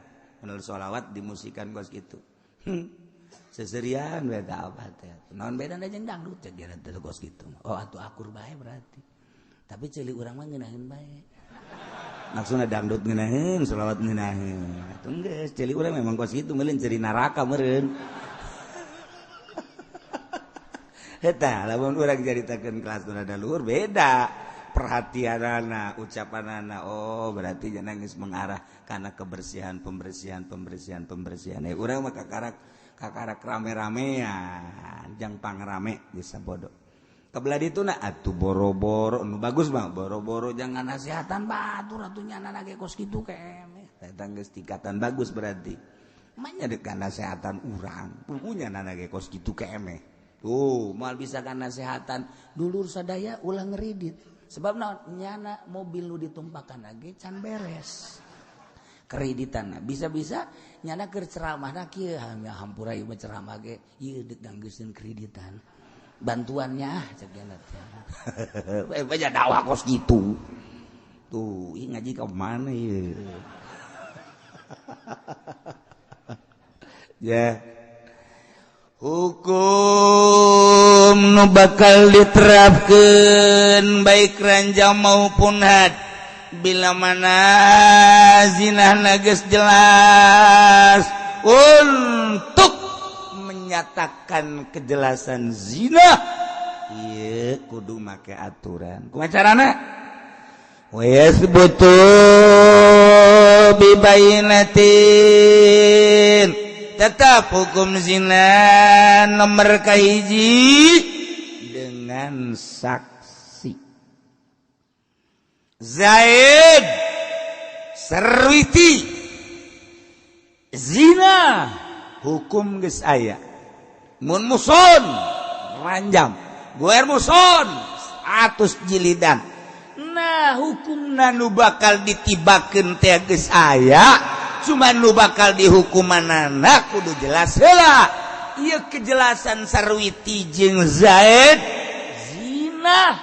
menurut sholawat dimusikan kos kitu seserian beda apa teh naon bedana jeung dangdut cek dia teh kos kitu oh atuh akur bae berarti tapi cilik urang mah ngeunaheun bae maksudna dangdut ngeunaheun sholawat ngeunaheun atuh geus cilik urang memang kos kitu meureun ceri neraka meureun eta lamun urang caritakeun kelas nu rada luhur beda perhatianana ucapanana oh berarti jangan geus mengarah kana kebersihan pembersihan urang mah kakarak rame-ramean jang pangrame bisa bodoh kabelah dituna atuh boro-boro nu bagus mah boro-boro jangan nasihatan batur atuh nyana ge kos kitu keme eta geus tingkatan bagus berarti manya deuk kana nasihatan urang punya nana ge kos kitu keme tuh moal bisa kana nasihatan dulur sadaya ulah ngeridit sebab naon nyana mobil nu ditumpakan ge can beres kreditanna bisa-bisa nyana keur ceramahna kieu hampura ieu ceramah ge ieu deuk nganggeuskeun kreditan bantuannya cek cenah baca dakwah kos gitu tuh ieu ngaji ka mana ieu ya hukum nu bakal diterapkeun baik ranjang maupun had bila mana zinahna geus jelas untuk menyatakan kejelasan zina ieu kudu make aturan kumaha carana wa yasbutu bi bainatin tetap hukum zina nomor kahiji dengan saksi Zaid Sarwiti zina hukum geus aya mun muson ranjam guer muson 100 jilidan nah hukumna nu bakal ditibakeun teh geus aya cuman nu bakal dihukumanana kudu jelas heula ieu kejelasan Sarwiti jeung Zaid zina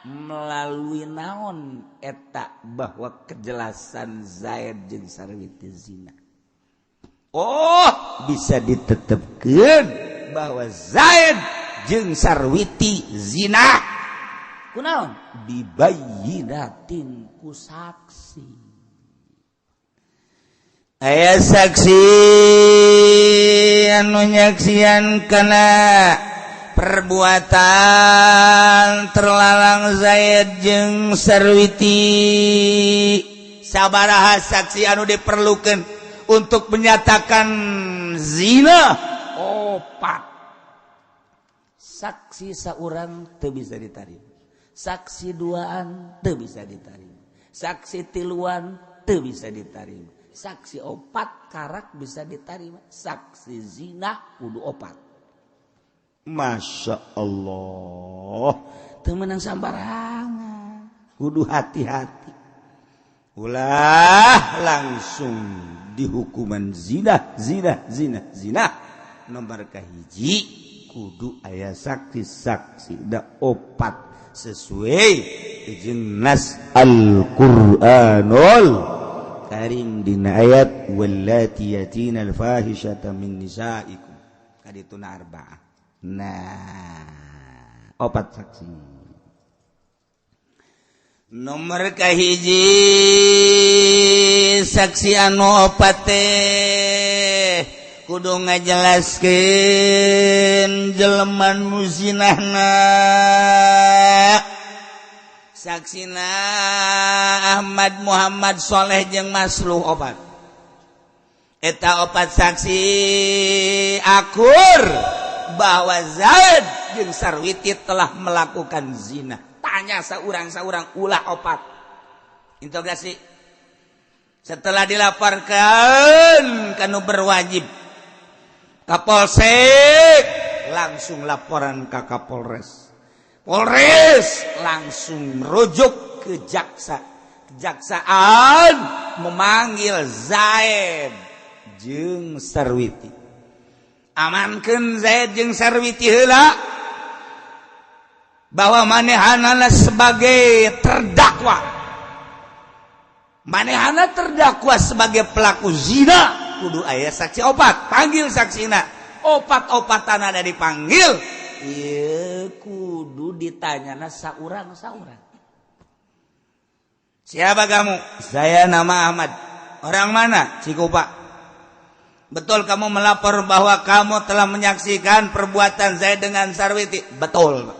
melalui naon eta bahwa kejelasan Zaid jeung Sarwiti zina oh bisa ditetepkeun bahwa Zaid jeung Sarwiti zina kunaon bibayyinatin ku saksi aya saksi anu nyaksian kana perbuatan terlalang Zaid jeung Sarwiti sabaraha saksi anu diperlukeun untuk menyatakan zina opat saksi saurang teu bisa ditarima saksi duaan teu bisa ditarima saksi tiluan teu bisa ditarima saksi opat karak bisa ditarima saksi zina kudu opat Masya Allah temenang sambarangan kudu hati-hati ulah langsung dihukuman zina nomor kahiji kudu aya saksi-saksi da opat sesuai jeung nas Al-Qur'anul Karim dina ayat wallati yatina al-fahishata min nisaikum kadituna arba'ah nah opat saksi nomor kahiji saksi anu opat teh kudu ngajelaskeun jelema nu zinahna saksina Ahmad Muhammad Soleh jeung Masluh opat eta opat saksi akur bahwa Zaid jeung Sarwiti telah melakukan zina tanya saurang-saurang ulah opat interogasi setelah dilaporkan kanu berwajib Kapolsek langsung laporan ke Kapolres Polres langsung merujuk ke kejaksaan memanggil Zaid jeung Sarwiti. Amankeun Zaid jeung Sarwiti heula bahwa manehana sebagai terdakwa. Manehana terdakwa sebagai pelaku zina, kudu aya saksi opat. Panggil saksina. Opat-opatan ada dipanggil. Ieu kudu ditanyana saurang-saurang. Siapa kamu? Saya nama Ahmad. Orang mana? Cikupa. Betul kamu melapor bahwa kamu telah menyaksikan perbuatan Zaid dengan Sarwiti? Betul.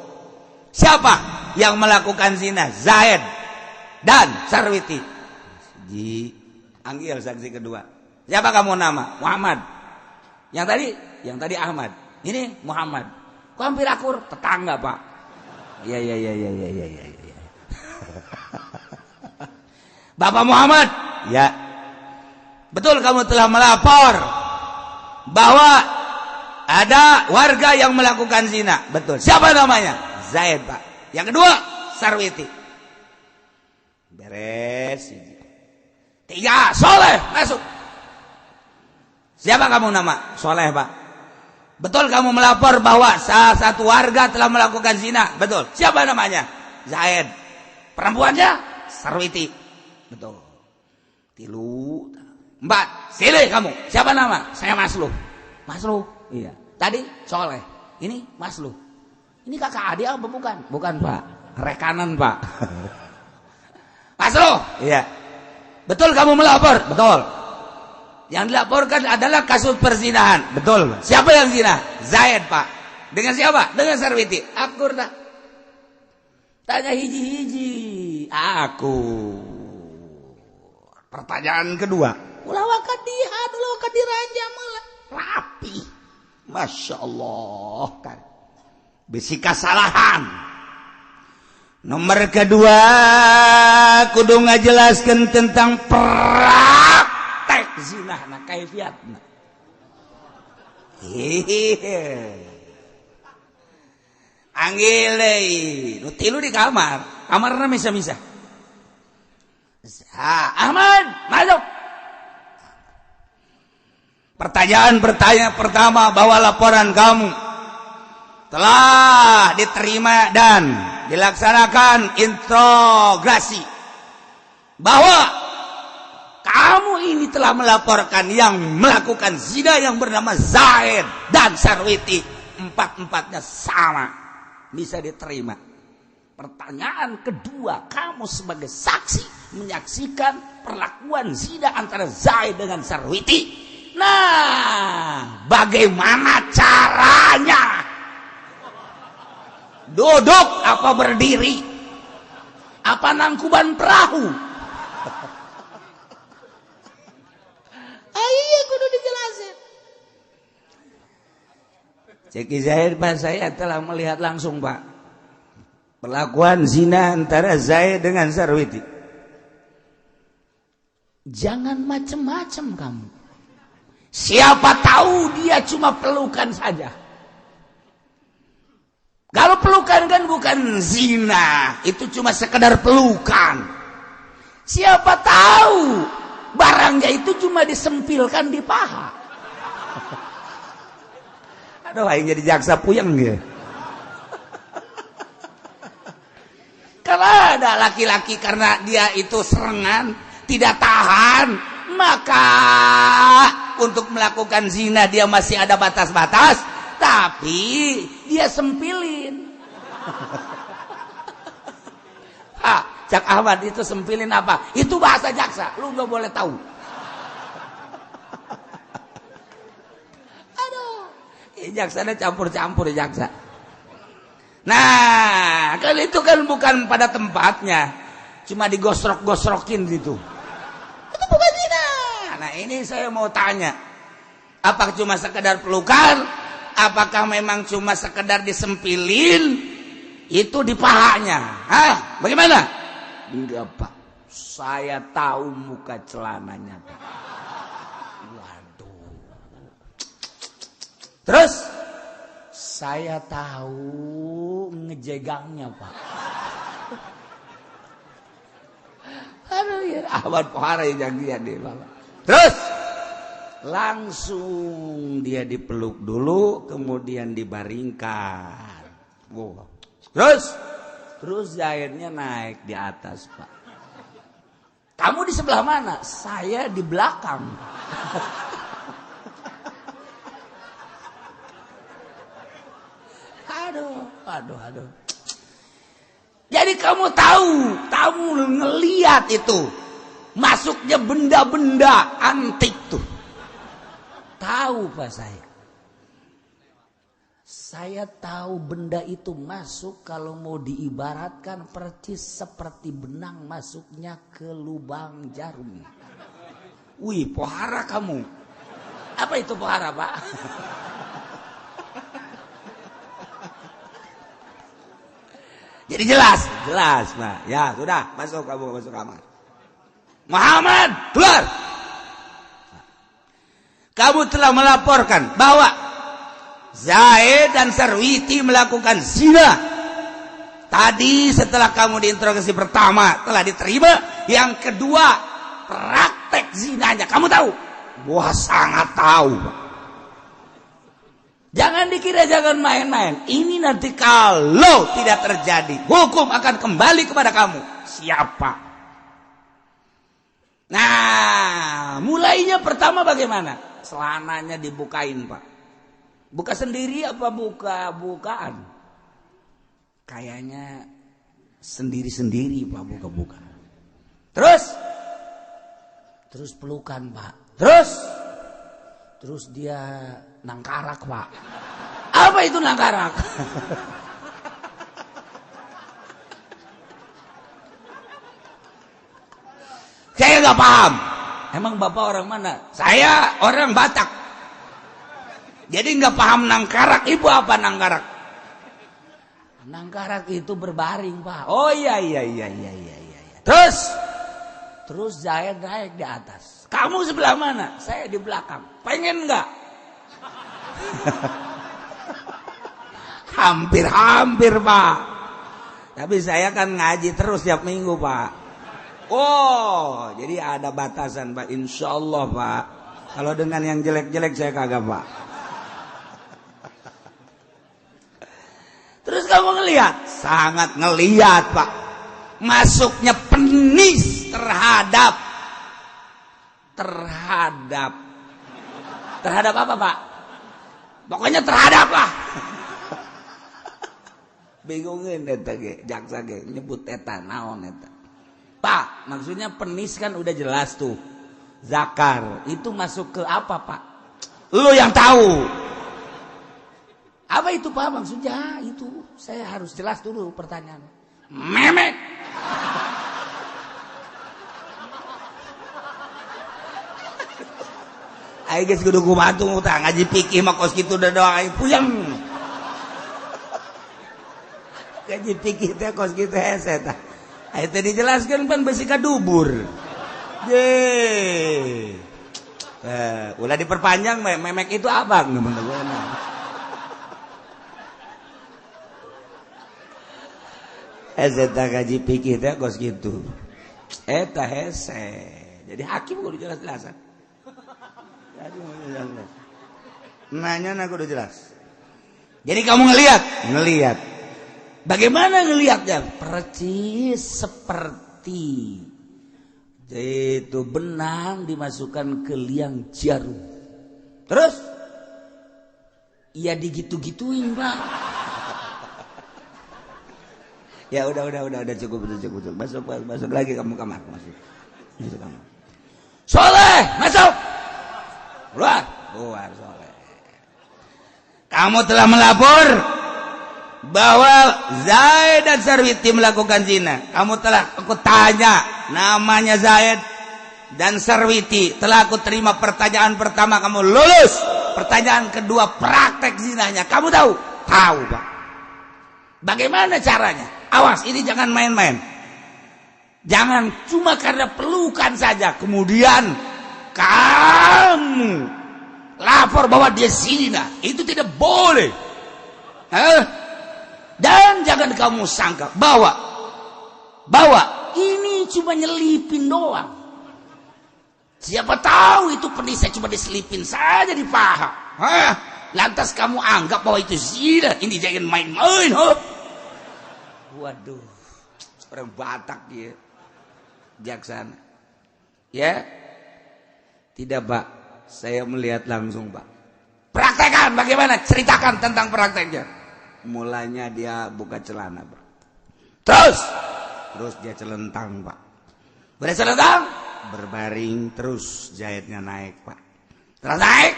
Siapa yang melakukan zina? Zaid dan Sarwiti. Anggil saksi kedua. Siapa kamu nama? Muhammad. Yang tadi Ahmad. Ini Muhammad. Kok hampir akur? Tetangga, Pak. Iya. Bapak Muhammad. Ya. Betul kamu telah melapor bahwa ada warga yang melakukan zina. Betul. Siapa namanya? Zaid, Pak. Yang kedua, Sarwiti. Beres. 3, Soleh. Masuk. Siapa kamu nama? Soleh, Pak. Betul kamu melapor bahwa salah satu warga telah melakukan zina? Betul. Siapa namanya? Zaid. Perempuannya? Sarwiti. Betul. 3, 4. Silih kamu. Siapa nama? Saya Masluh. Masluh? Iya. Tadi Soleh. Ini Masluh. Ini kakak adik apa bukan? Bukan, Pak. Rekanan, Pak. Masluh? Iya. Betul kamu melapor? Betul. Yang dilaporkan adalah kasus perzinahan. Betul. Siapa yang zina? Zaid, Pak. Dengan siapa? Dengan Sarwiti. Akur tak? Tanya hiji-hiji. Aku. Pertanyaan kedua. Ulah wakadihan, ulah wakadiranja malah. Rapi. Masya Allah. Kan. Bisi kesalahan. Nomor kedua. Kudu ngajelaskan tentang praktek zina na kaifiatna. Anggil deui nu tilu di kamar. Kamarna misa-misa. Ahmad, masuk. Pertanyaan pertama bahwa laporan kamu telah diterima dan dilaksanakan integrasi bahwa kamu ini telah melaporkan yang melakukan zina yang bernama Zaid dan Sarwiti. 4-empatnya sama. Bisa diterima. Pertanyaan kedua, kamu sebagai saksi menyaksikan perlakuan zina antara Zaid dengan Sarwiti. Nah, bagaimana caranya? Duduk apa berdiri? Apa nangkuban perahu? Iya, kudu dijelasin. Ceki Zaid, Pak, saya telah melihat langsung, Pak, perlakuan zina antara Zaid dengan Sarwiti. Jangan macem-macem kamu. Siapa tahu dia cuma pelukan saja. Kalau pelukan kan bukan zina, itu cuma sekedar pelukan. Siapa tahu barangnya itu cuma disempilkan di paha. Aduh, aing jadi jaksa puyeng gitu. Kalau ada laki-laki karena dia itu serangan, tidak tahan, maka untuk melakukan zina dia masih ada batas-batas, tapi dia sempilin. Cak Ahmad itu sempilin apa? Itu bahasa jaksa, lu gak boleh tahu. Aduh, jaksanya campur-campur jaksa. Nah, kalau itu kan bukan pada tempatnya, cuma digosrok-gosrokin gitu. Itu bukan zina. Nah, ini saya mau tanya, apakah cuma sekedar pelukan? Apakah memang cuma sekedar disempilin itu di pahanya? Hah? Bagaimana? Enggak, Pak. Saya tahu muka celananya, Pak. Waduh. Terus Saya tahu ngejegangnya, Pak. Aduh ya, awat pohara yang janjian deh, Bapak. Terus langsung dia dipeluk dulu, kemudian dibaringkan. Wow. Terus Zaidnya naik di atas, Pak. Kamu di sebelah mana? Saya di belakang. Aduh. Jadi kamu ngelihat itu masuknya benda-benda antik tuh. Tahu Pak saya. Saya tahu benda itu masuk kalau mau diibaratkan percis seperti benang masuknya ke lubang jarum. Wih, pohara kamu. Apa itu pohara, Pak? Jadi jelas, Pak. Ya, sudah, masuk kamar. Muhammad, keluar. Kamu telah melaporkan bahwa Zaid dan Sarwiti melakukan zina. Tadi setelah kamu diinterogasi pertama telah diterima, yang kedua praktek zinanya. Kamu tahu? Wah, sangat tahu, Pak. Jangan dikira jangan main-main. Ini nanti kalau tidak terjadi, hukum akan kembali kepada kamu. Siapa? Nah, mulainya pertama bagaimana? Celananya dibukain, Pak. Buka sendiri apa bukaan? Kayaknya sendiri-sendiri, Pak, buka-buka. Terus pelukan, Pak. Terus dia nangkarak, Pak. Apa itu nangkarak? Saya nggak paham. Emang Bapak orang mana? Saya orang Batak. Jadi nggak paham nangkarak. Ibu apa nangkarak? Nangkarak itu berbaring, Pak. Oh iya. Terus Zaid naik di atas. Kamu sebelah mana? Saya di belakang. Pengen nggak? Hampir, Pak. Tapi saya kan ngaji terus tiap minggu, Pak. Oh, jadi ada batasan, Pak. Insya Allah, Pak. Kalau dengan yang jelek-jelek saya kagak, Pak. Terus kamu ngelihat? Sangat ngelihat, Pak. Masuknya penis terhadap apa, Pak? Pokoknya terhadap lah. Bingungin eta ge, jaksa ge nyebut eta naon eta. Pak, maksudnya penis kan udah jelas tuh. Zakar, itu masuk ke apa, Pak? Lu yang tahu. Apa itu, Pak, maksudnya? Itu saya harus jelas dulu pertanyaan. Memek. Ayo guys kudu kumatung utang ngaji pikir mah kos kitu da doang aing puyeng. Ngaji pikir teh kos kitu hese tah. Ayo teh dijelaskeun pan besi ka dubur. Ye. Ulah diperpanjang memek itu abang bener-bener. Hese tah ngaji pikir teh kos kitu. Eta hese. Jadi hakim kudu jelas-jelasan. Nanya aku udah jelas. Jadi kamu ngelihat. Bagaimana ngelihatnya? Percis seperti itu benang dimasukkan ke liang jarum. Terus ya digitu-gituin, Pak. Ya udah cukup. Masuk lagi kamu kamar, masuk kamar. Soleh, masuk. Keluar Soleh. Kamu telah melapor bahwa Zaid dan Sarwiti melakukan zina. Kamu telah aku tanya namanya Zaid dan Sarwiti. Telah aku terima pertanyaan pertama, kamu lulus. Pertanyaan kedua, praktek zinanya. Kamu tahu? Tahu, Pak. Bagaimana caranya? Awas, ini jangan main-main. Jangan cuma karena pelukan saja kemudian kamu lapor bahwa dia zina. Itu tidak boleh. Dan jangan kamu sangka bahwa ini cuma nyelipin doang. Siapa tahu itu penisnya cuma diselipin saja di paha. Lantas kamu anggap bahwa itu zina. Ini jangan main-main. Waduh, orang Batak ya, jaksana. Ya, tidak Pak, saya melihat langsung Pak. Praktekkan bagaimana? Ceritakan tentang prakteknya. Mulanya dia buka celana Pak. Terus dia celentang Pak. Udah celentang, berbaring terus jahitnya naik Pak. Setelah naik,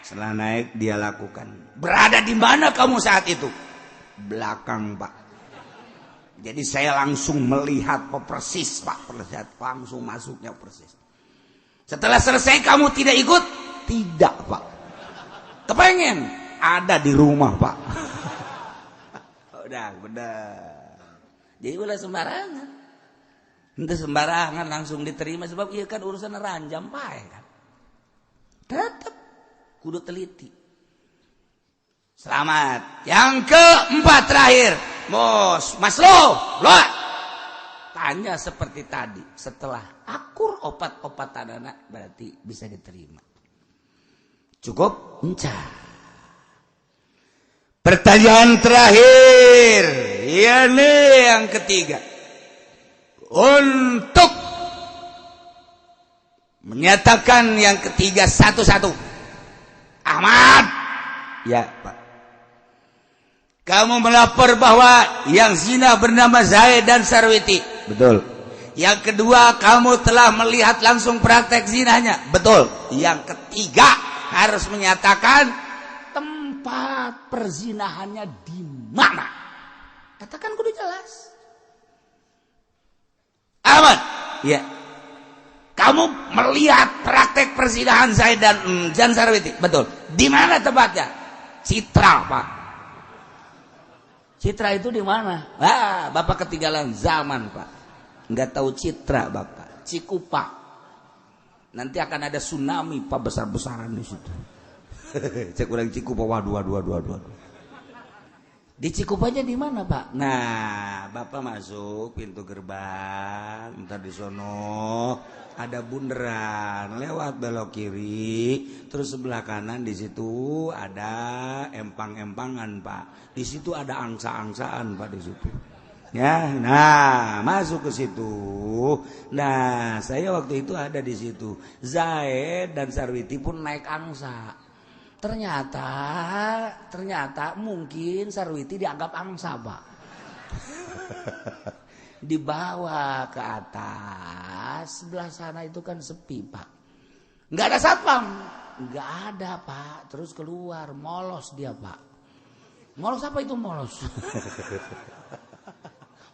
setelah naik dia lakukan. Berada di mana kamu saat itu? Belakang Pak. Jadi saya langsung melihat persis Pak, langsung masuknya persis. Setelah selesai kamu tidak ikut? Tidak Pak. Kepengen ada di rumah Pak. Udah benar. Jadi udah sembarangan. Itu sembarangan langsung diterima sebab iya kan urusan ranjam Pak ya kan. Tetap kudu teliti. Selamat. Yang keempat terakhir. Mas lo, tanya seperti tadi. Setelah akur obat-obatan anak berarti bisa diterima. Cukup? Pertanyaan terakhir. Ini yang ketiga. Untuk menyatakan yang ketiga satu-satu. Ahmad. Ya Pak. Kamu melapor bahwa yang zina bernama Zaid dan Sarwiti. Betul. Yang kedua, kamu telah melihat langsung praktek zinanya. Betul. Yang ketiga, harus menyatakan tempat perzinahannya di mana. Katakan kudu jelas. Ahmad. Ya. Kamu melihat praktek perzinahan Zaid dan Sarwiti. Betul. Di mana tempatnya? Citra, Pak. Citra itu di mana? Bapak ketinggalan zaman Pak. Nggak tahu Citra Bapak. Cikupa. Nanti akan ada tsunami Pak besar-besaran di situ. Cek ulang Cikupa. Waduh. Di Cikupanya di mana Pak? Nah, Bapak masuk pintu gerbang. Ntar di sono ada bundaran, lewat belok kiri, terus sebelah kanan di situ ada empang-empangan Pak. Di situ ada angsa-angsaan Pak di situ. Ya, nah masuk ke situ. Nah, saya waktu itu ada di situ. Zaid dan Sarwiti pun naik angsa. Ternyata mungkin Sarwiti dianggap angsa Pak. Dibawa ke atas, sebelah sana itu kan sepi Pak. Nggak ada satpam, nggak ada Pak. Terus keluar, molos dia Pak. Molos apa itu molos?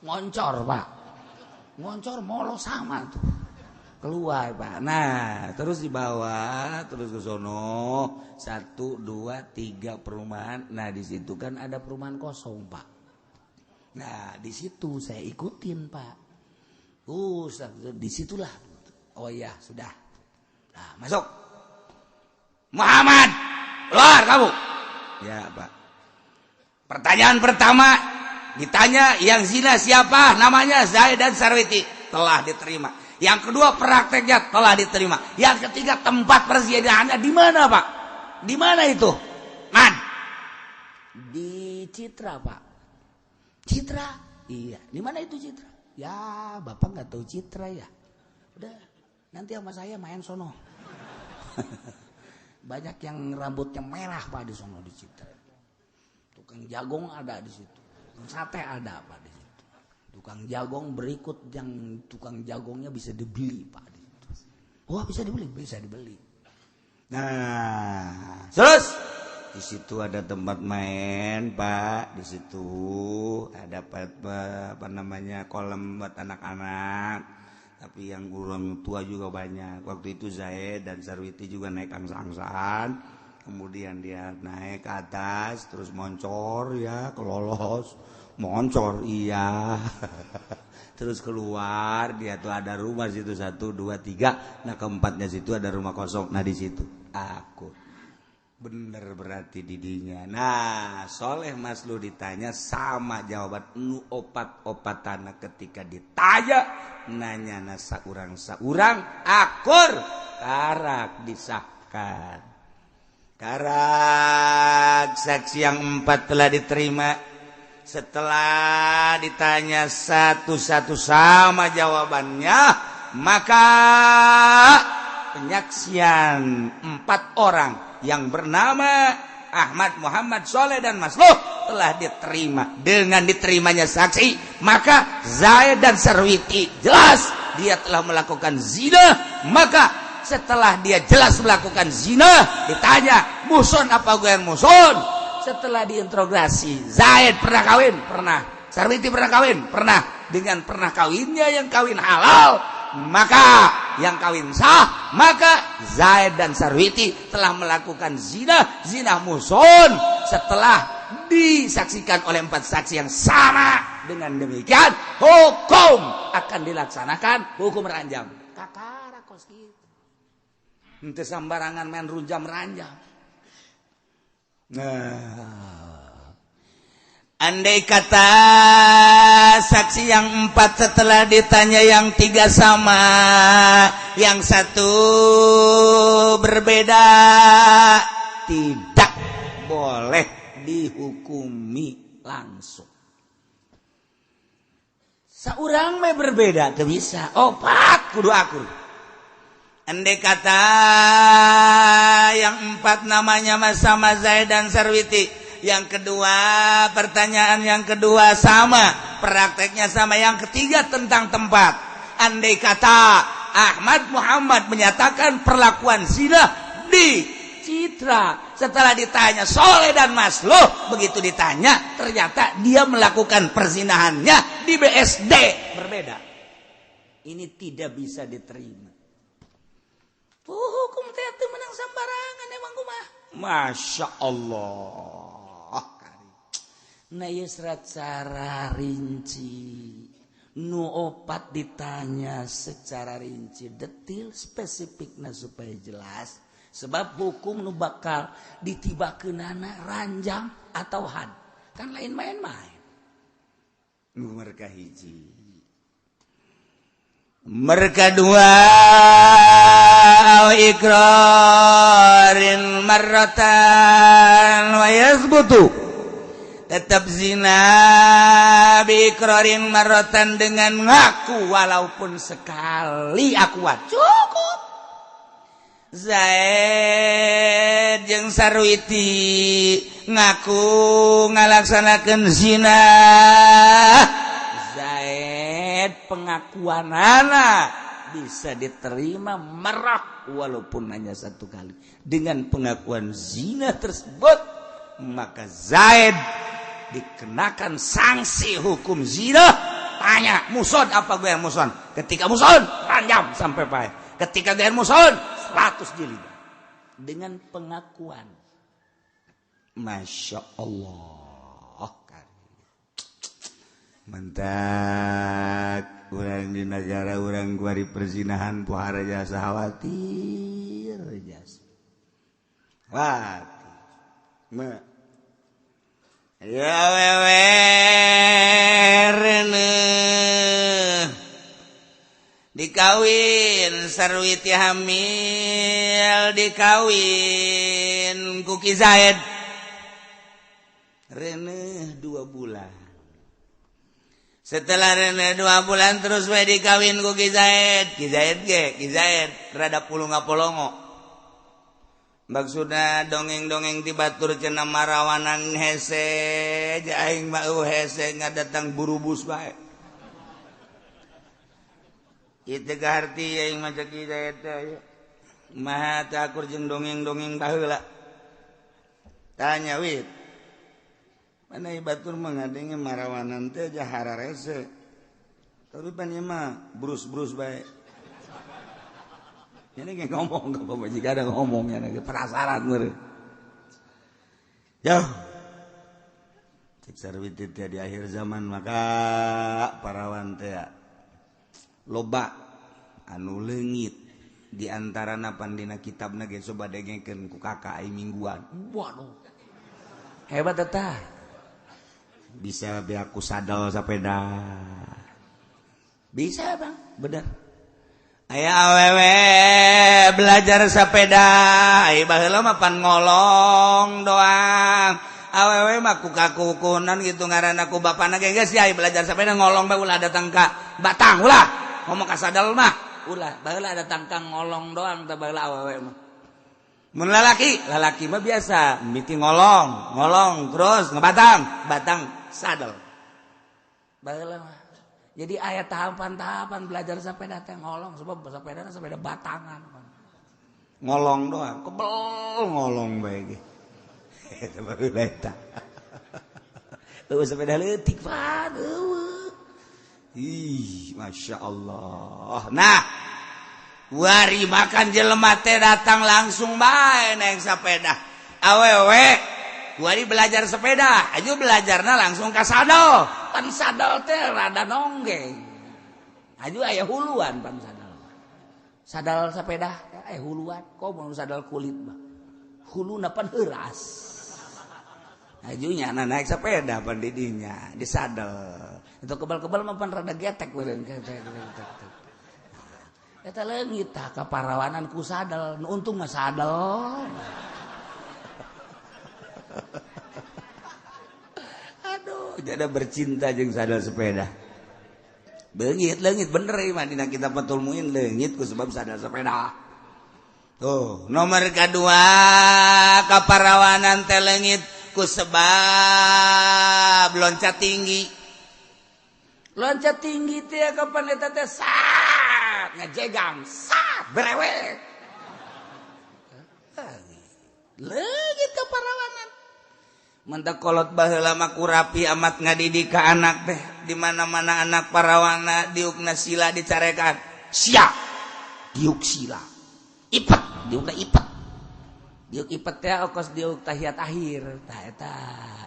Ngoncor Pak. Ngoncor molos sama tuh. Keluar Pak. Nah, terus dibawa, terus ke sono 1, 2, 3 perumahan. Nah, di situ kan ada perumahan kosong Pak. Nah, di situ saya ikutin Pak. Disitulah. Oh iya, sudah. Nah, masuk. Muhammad, keluar kamu. Ya Pak. Pertanyaan pertama ditanya yang zina siapa? Namanya Zaid dan Sarwiti. Telah diterima. Yang kedua prakteknya telah diterima. Yang ketiga tempat perzinahannya di mana Pak? Di mana itu? Man? Di Citra Pak. Citra? Iya. Di mana itu Citra? Ya Bapak nggak tahu Citra ya. Udah nanti sama saya main sono. Banyak yang rambutnya merah Pak di sono di Citra. Tukang jagung ada di situ. Tukang sate ada Pak di situ. Tukang jagung berikut yang tukang jagungnya bisa dibeli Pak di situ. Wah bisa dibeli. Nah, terus di situ ada tempat main Pak. Di situ ada apa namanya kolam buat anak-anak. Tapi yang orang tua juga banyak. Waktu itu Zaid dan Sarwiti juga naik angsa-angsaan. Kemudian dia naik ke atas, terus moncor ya, kelolos. Moncor iya. Terus keluar, dia tuh ada rumah situ 1, 2, 3. Nah keempatnya situ ada rumah kosong. Nah di situ aku. bener berarti didinya. Nah, Soleh Maslu ditanya sama jawaban nu opat-opatana ketika ditanya nanya na saurang akur karak disahkan. Karak saksi yang 4 telah diterima. Setelah ditanya satu-satu sama jawabannya, maka penyaksian 4 orang yang bernama Ahmad, Muhammad, Soleh, dan Masluh telah diterima. Dengan diterimanya saksi, maka Zaid dan Sarwiti jelas dia telah melakukan zina. Maka setelah dia jelas melakukan zina, ditanya, muson apa gue yang muson? Setelah diinterogasi, Zaid pernah kawin? Pernah. Sarwiti pernah kawin? Pernah. Dengan pernah kawinnya yang kawin halal, maka yang kawin sah, maka Zaid dan Sarwiti telah melakukan zina muson. Setelah disaksikan oleh 4 saksi yang sama, dengan demikian hukum akan dilaksanakan, hukum ranjam. Kakara kos gitu. Ente sambarangan main runjam ranjam. Nah, andai kata saksi yang 4 setelah ditanya yang 3 sama, yang 1 berbeda, tidak boleh dihukumi langsung. Saurang mah berbeda, teu bisa. Opat kudu akur. Andai kata yang 4 namanya sama Zaid dan Sarwiti, yang kedua pertanyaan yang kedua sama, prakteknya sama, yang ketiga tentang tempat. Andai kata Ahmad Muhammad menyatakan perlakuan zina di Citra, setelah ditanya Soleh dan Masluh, begitu ditanya ternyata dia melakukan perzinahannya di BSD, berbeda. Ini tidak bisa diterima. Hukum teh teu menang sambarangan emang kumaha. Masya Allah. Nah ieu secara rinci. Nu 4 ditanya secara rinci, detil, spesifikna supaya jelas. Sebab hukum nu bakal ditibakeunana ranjang atau had. Kan lain main-main. Nomor kahiji. Mereka 2 ikrarin marratan wa yazbutu, tetap zina bi ikrarin marratan dengan ngaku walaupun sekali akuat cukup. Zaid jeung Sarwiti ngaku ngalaksanakeun zina. Pengakuan anak bisa diterima merah walaupun hanya 1 kali. Dengan pengakuan zina tersebut, maka Zaid dikenakan sanksi hukum zina. Tanya, muson apa gue yang muson? Ketika muson, ranjam sampai payah. Ketika gue yang muson, 100 jilid. Dengan pengakuan. Masya Allah. Mentak orang di negara orang gua di perzinahan pohara jasa khawatir jasa khawatir ya wewe dikawin Sarwiti hamil dikawin Kuki Zaid Rene 2 bulan. Setelah Rene 2 bulan terus we dikawin ku Ki Zaid. Ki Zaid rada pulung ngapolongo. Maksudna dongeng-dongeng ti batur cenah marawanan hese, aing mah hese ngadatang burubus bae. Kitu kaharti aing mah Ki Zaid teh. Maha teh akur jeung dongeng-dongeng baheula. Tanya wit. Mana batur mengadenge marawanan teh jahara rese. Tapi pan ieu mah brus-brus bae. Ini ge ngomong ka pamajikan ada ngomongnya ge penasaran meureun. Yo. Cek Sarwiti teh di akhir zaman maka parawan teh loba anu leungit di antarana pandina kitabna ge coba dengekeun ku kakak ai mingguan. Waduh. Hebat eta. Bisa be aku sadel sepeda. Bisa, Bang. Bener. Aya awewe belajar sepeda, ai baheula mah pan ngolong doang. Awewe mah kukakukunan gitu ngaranna ku bapana ge geus ai belajar sepeda ngolong bae ulah datang ka Batang ulah. Ngomong ka sadel mah. Ulah, baheula ada tangkang ngolong doang teh baheula awewe mah. Mun lalaki mah biasa, miti ngolong terus batang sadel. Baheula mah. Jadi aya tahapan-tahapan belajar sepeda teh ngolong sebab sepeda batangan. Ngolong doang, kebel ngolong bae ge. Eta baheula eta. Eueuh sepeda leutik pan, eueuh. Ih, Masya Allah. Nah, wari makan jelema teh datang langsung bae naik sepeda. Awewe, wari belajar sepeda, aju belajarna langsung ka sadel. Pan sadel teh rada nonggeng. Aju aya huluan pan sadel. Sadel sepeda aya huluan, kok mau sadel kulit mah. Huluna pan heuras. Ajunya naik sepeda pan didinya, di sadel. Itu kebal-kebal mah pan rada getek beureun. Eta leungit tah kaparawanan ku sadel, nu untung mah sadel. Aduh, jadi bercinta jeung sadel sepeda. Beungit leungit bener ieu mah dina kitab Fathul Muin leungit ku sebab sadel sepeda. Tuh, nomor kedua kaparawanan teh leungit ku sebab loncat tinggi. Loncat tinggi teh kapan eta teh sat ngajegang sat berewek. Leungit kaparawanan. Mentak kolot baheula mah kurapi amat ngadidik ka anak teh. Di mana-mana anak parawana diukna sila dicarekan. Sia. Diuk sila. Ipet, diukna ipet. Diuk ipet teh okos diuk tahiyat akhir. Tah eta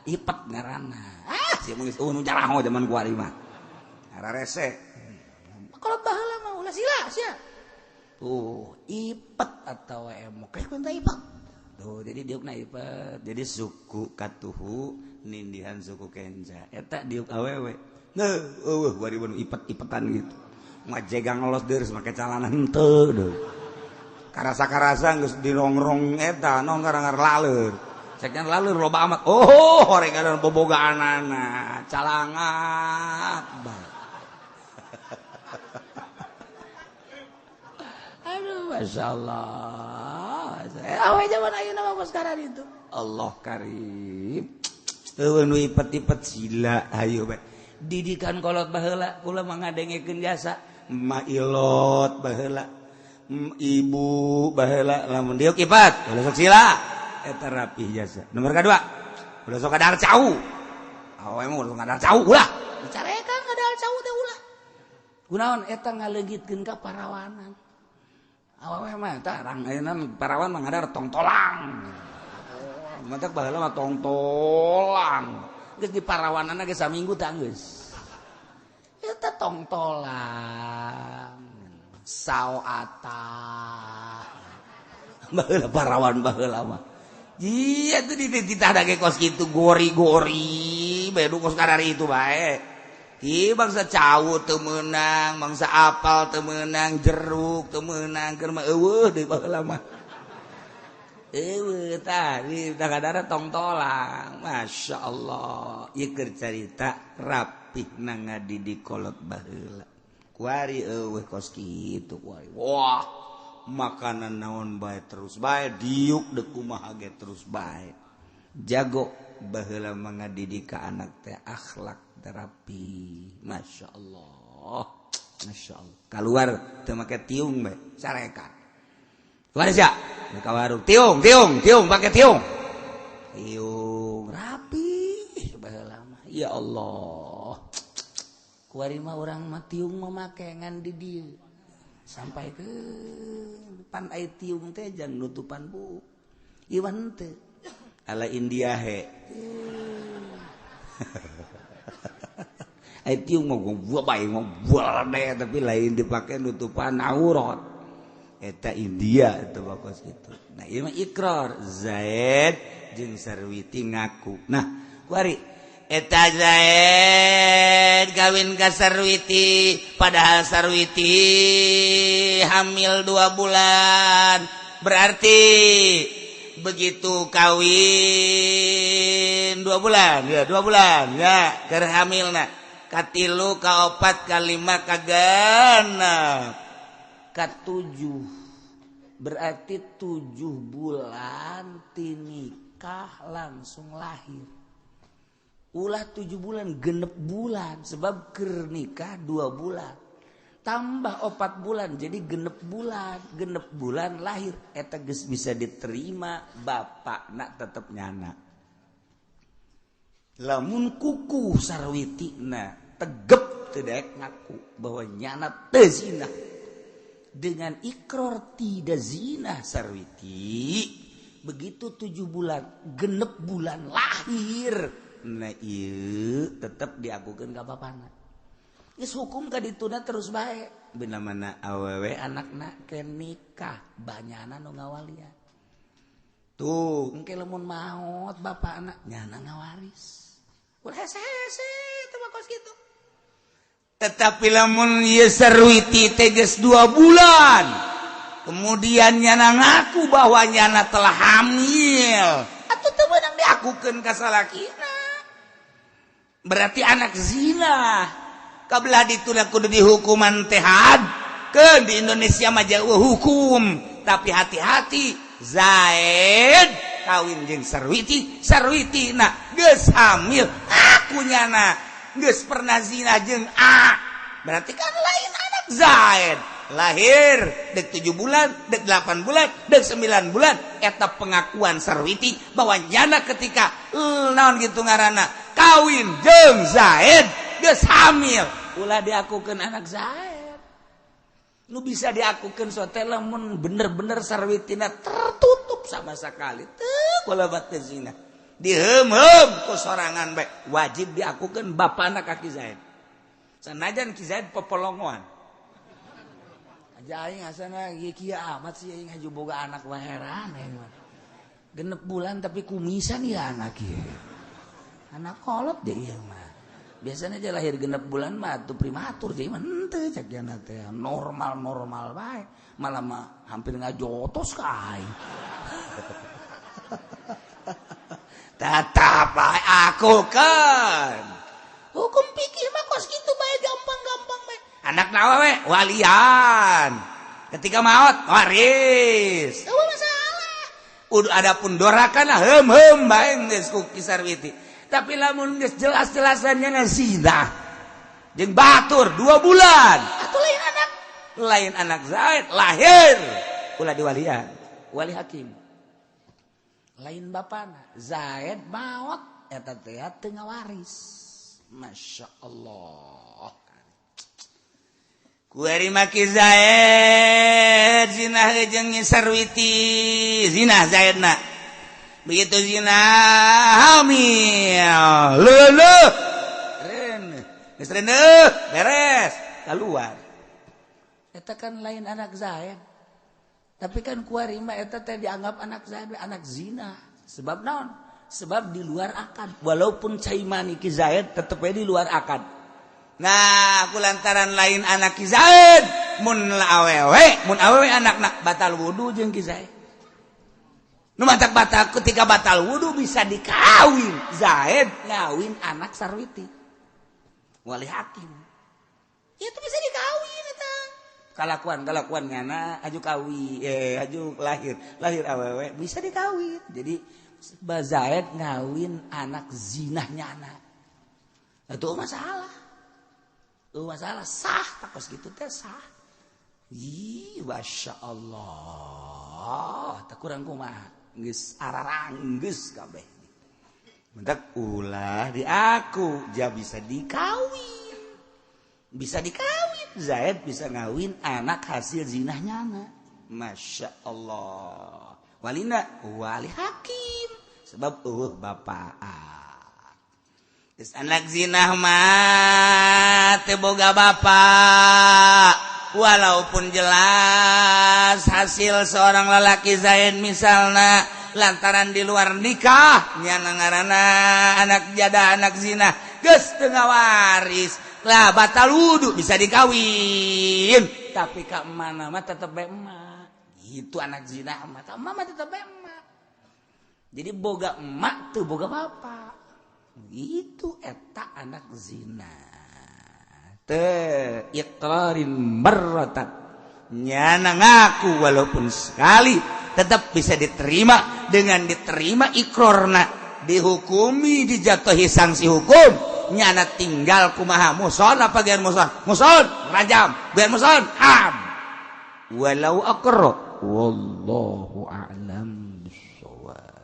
ipet ngaranna. Sia mung geus nu jaraho zaman kuari mah. Rarese. Kalau baheula mah ulah sila sia. Tuh, ipet atau emok kayak kunta ipet. Tuh, jadi diukna ipet. Jadi suku katuhu nindihan suku kenja. Eta diuk awewe. Nah, wari beun ipet-ipetan gitu. Ngajegang los deres make calana henteu deuh. Karasa-karasa geus dirongrong eta nong ngarangar laleur. Cekan laleur loba amat. Oh, horengan bobogaanana calangat bae. Aduh, Masya Allah. Awe zaman ayeuna mah sekarang itu. Allah karim. Eueuh nu ipet-ipet sila hayu bae. Didikan kolot baheula kula mah ngadengekeun jasa. Mailot baheula. Ibu baheula lamun diuk ipet, ulah sok sila. Eta rapih jasa. Nomor kedua, ulah sok kadar cau. Awe mah ulah kadar cau ulah. Dicarekan kadar cau teh ulah. Kunaon eta ngaleungitkeun ka parawanan. Awewe mah eta rang ayeuna parawan mah ngadar tongtolang. Mantak baheula mah tongtolang. Geus di parawanana geus saminggu tah geus. Eta tongtolang. Sawata. Baheula parawan baheula mah. Iya tuh dititah dage kos kitu gori-gori, bae kos kadari itu bae. Ieu bangsa cawu teu meunang, bangsa apal teu meunang, jeruk teu meunang, keur mah eueuh deui baheula mah. Eueuh tah di kadara tongtolang. Masya Allah. Ieu keur carita rapihna ngadidik kolot baheula. Kuari eueuh kos kitu kuari. Wah, makanan naon bae terus bae, diuk deuk kumaha ge terus bae. Jago baheula mangadidik ka anak teh akhlak terapi. Masya Allah. Masya Allah. Keluar teu make tiung bae, carekan. Keluar sia, ka warung. Tiung pakai tiung. Tiung rapi baheula mah. Ya Allah. Kuari mah urang mah tiung mah make ngan di dieu. Sampai ke pan ai tiung teh jang nutupan bu. Iwan teh ala India he. Ai tiung mah gua bae mah buade tapi lain dipake nutupan aurat. eta India itu bakos gitu. Nah ieu mah ikrar Zaid jeung Sarwiti ngaku. Nah kuari eta Zaid kawin ka Sarwiti padahal Sarwiti hamil 2 bulan. Berarti begitu kawin 2 bulan ya keur hamilna katilu kaopat kalima kagenep katujuh berarti 7 bulan tinikah langsung lahir ulah 7 bulan genep bulan sebab keur nikah 2 bulan tambah 4 bulan jadi genep bulan lahir eta geus bisa diterima bapakna tetep nyana lamun kuku Sarwitina tegep teu daek ngaku bahwa nyana teu zina dengan ikrar tidak zina Sarwiti begitu 7 bulan genep bulan lahir nah ieu tetep diakukeun ka bapana geus hukum ka dituna terus bae beuna mana awewe anakna ke nikah banyana nu ngawalian tuh engke lamun maot bapakna nyana ngawaris ulah hese-hese teu bakos kitu tetapi lamun ieu Sarwiti teh geus 2 bulan kemudian nyana ngaku bahwa nyana telah hamil atuh teu beunang diakukeun ka salakina berarti anak zina kabelah dituna kudu dihukuman teh had ke di Indonesia mah jauh hukum tapi hati-hati Zaid kawin jeung Sarwiti na geus hamil aku nyana geus pernah zina jeung berarti kan lain anak Zaid lahir dek 7 bulan dek 8 bulan dek 9 bulan eta pengakuan Sarwiti bahwa nyana ketika naon gitu ngaranna kawin jeung Zaid geus hamil ulah diakukeun anak Zaid nu bisa diakukeun sote lamun bener-bener Sarwitina tertutup sama sekali teu kalabat teu zina diheum-heum ku sorangan bae wajib diakukeun bapana ka Ki Zaid sanajan Ki Zaid popolongoan aja aing asana kieu amat sih aing haju boga anak wae heran aing mah genep bulan tapi kumisan ya anak ieu anak kolot deh ieu mah biasanya aja lahir genep bulan mah tuh primatur jadi mah henteu cek jana teh normal bae malah mah hampir ngajotos ka aing tetap bae aku kan hukum pikir mah kos kitu bae gampang bae anak nawa we walian ketika maot waris eueuh masalah udah adapun dorakan heum bae geus ku Ki Sarwiti tapi lamun geus jelas-jelasannya zina jeung batur 2 bulan atuh lain anak Zaid lahir ulah diwalian wali hakim lain bapana Zaid maot eta teh teu ngawaris masyaallah kuari maki Zaid zina jeung Sarwiti zina Zaidna begitu zina hamil leuh geus beres keluar eta kan lain anak Zaid tapi kan kuari mah eta teh dianggap anak Zaid anak zina sebab naon sebab di luar akad walaupun cai mani Ki Zaid tetep we di luar akad nah kulantaran lain anak Ki Zaid mun awewe anakna batal wudu jeung Ki Zaid nu matak batal ketika batal wudu bisa dikawin Zaid ngawin anak Sarwiti wali hakim itu bisa dikawin eta kalakuan ngana aju kawin aju lahir awewe bisa dikawin jadi Zaid ngawin anak zinahnya anak itu masalah sah takos gitu teh sah masya Allah tak kurang kumaha geus ararang geus kabeh mentak ulah di aku ja bisa dikawin Zaid bisa ngawin anak hasil zinahnya anak masya Allah walina wali hakim sebab bapak geus anak zinah mah teu boga bapak walaupun jelas hasil seorang lelaki zain misalnya lantaran di luar nikah nyana ngaranna anak jada anak zina geus teu ngawaris lah batal wudu bisa dikawin tapi ka emana mah tetep bae emak itu anak zina mah tetep bae emak jadi boga emak tuh boga bapak itu eta anak zina teu iqrarin marratan nyana ngaku walaupun sekali tetap bisa diterima dengan diterima ikrorna dihukumi dijatuhi sanksi hukum nyana tinggal kumaha muson apa geus muson rajam biar muson ham walau aqra wallahu a'lam bissawab.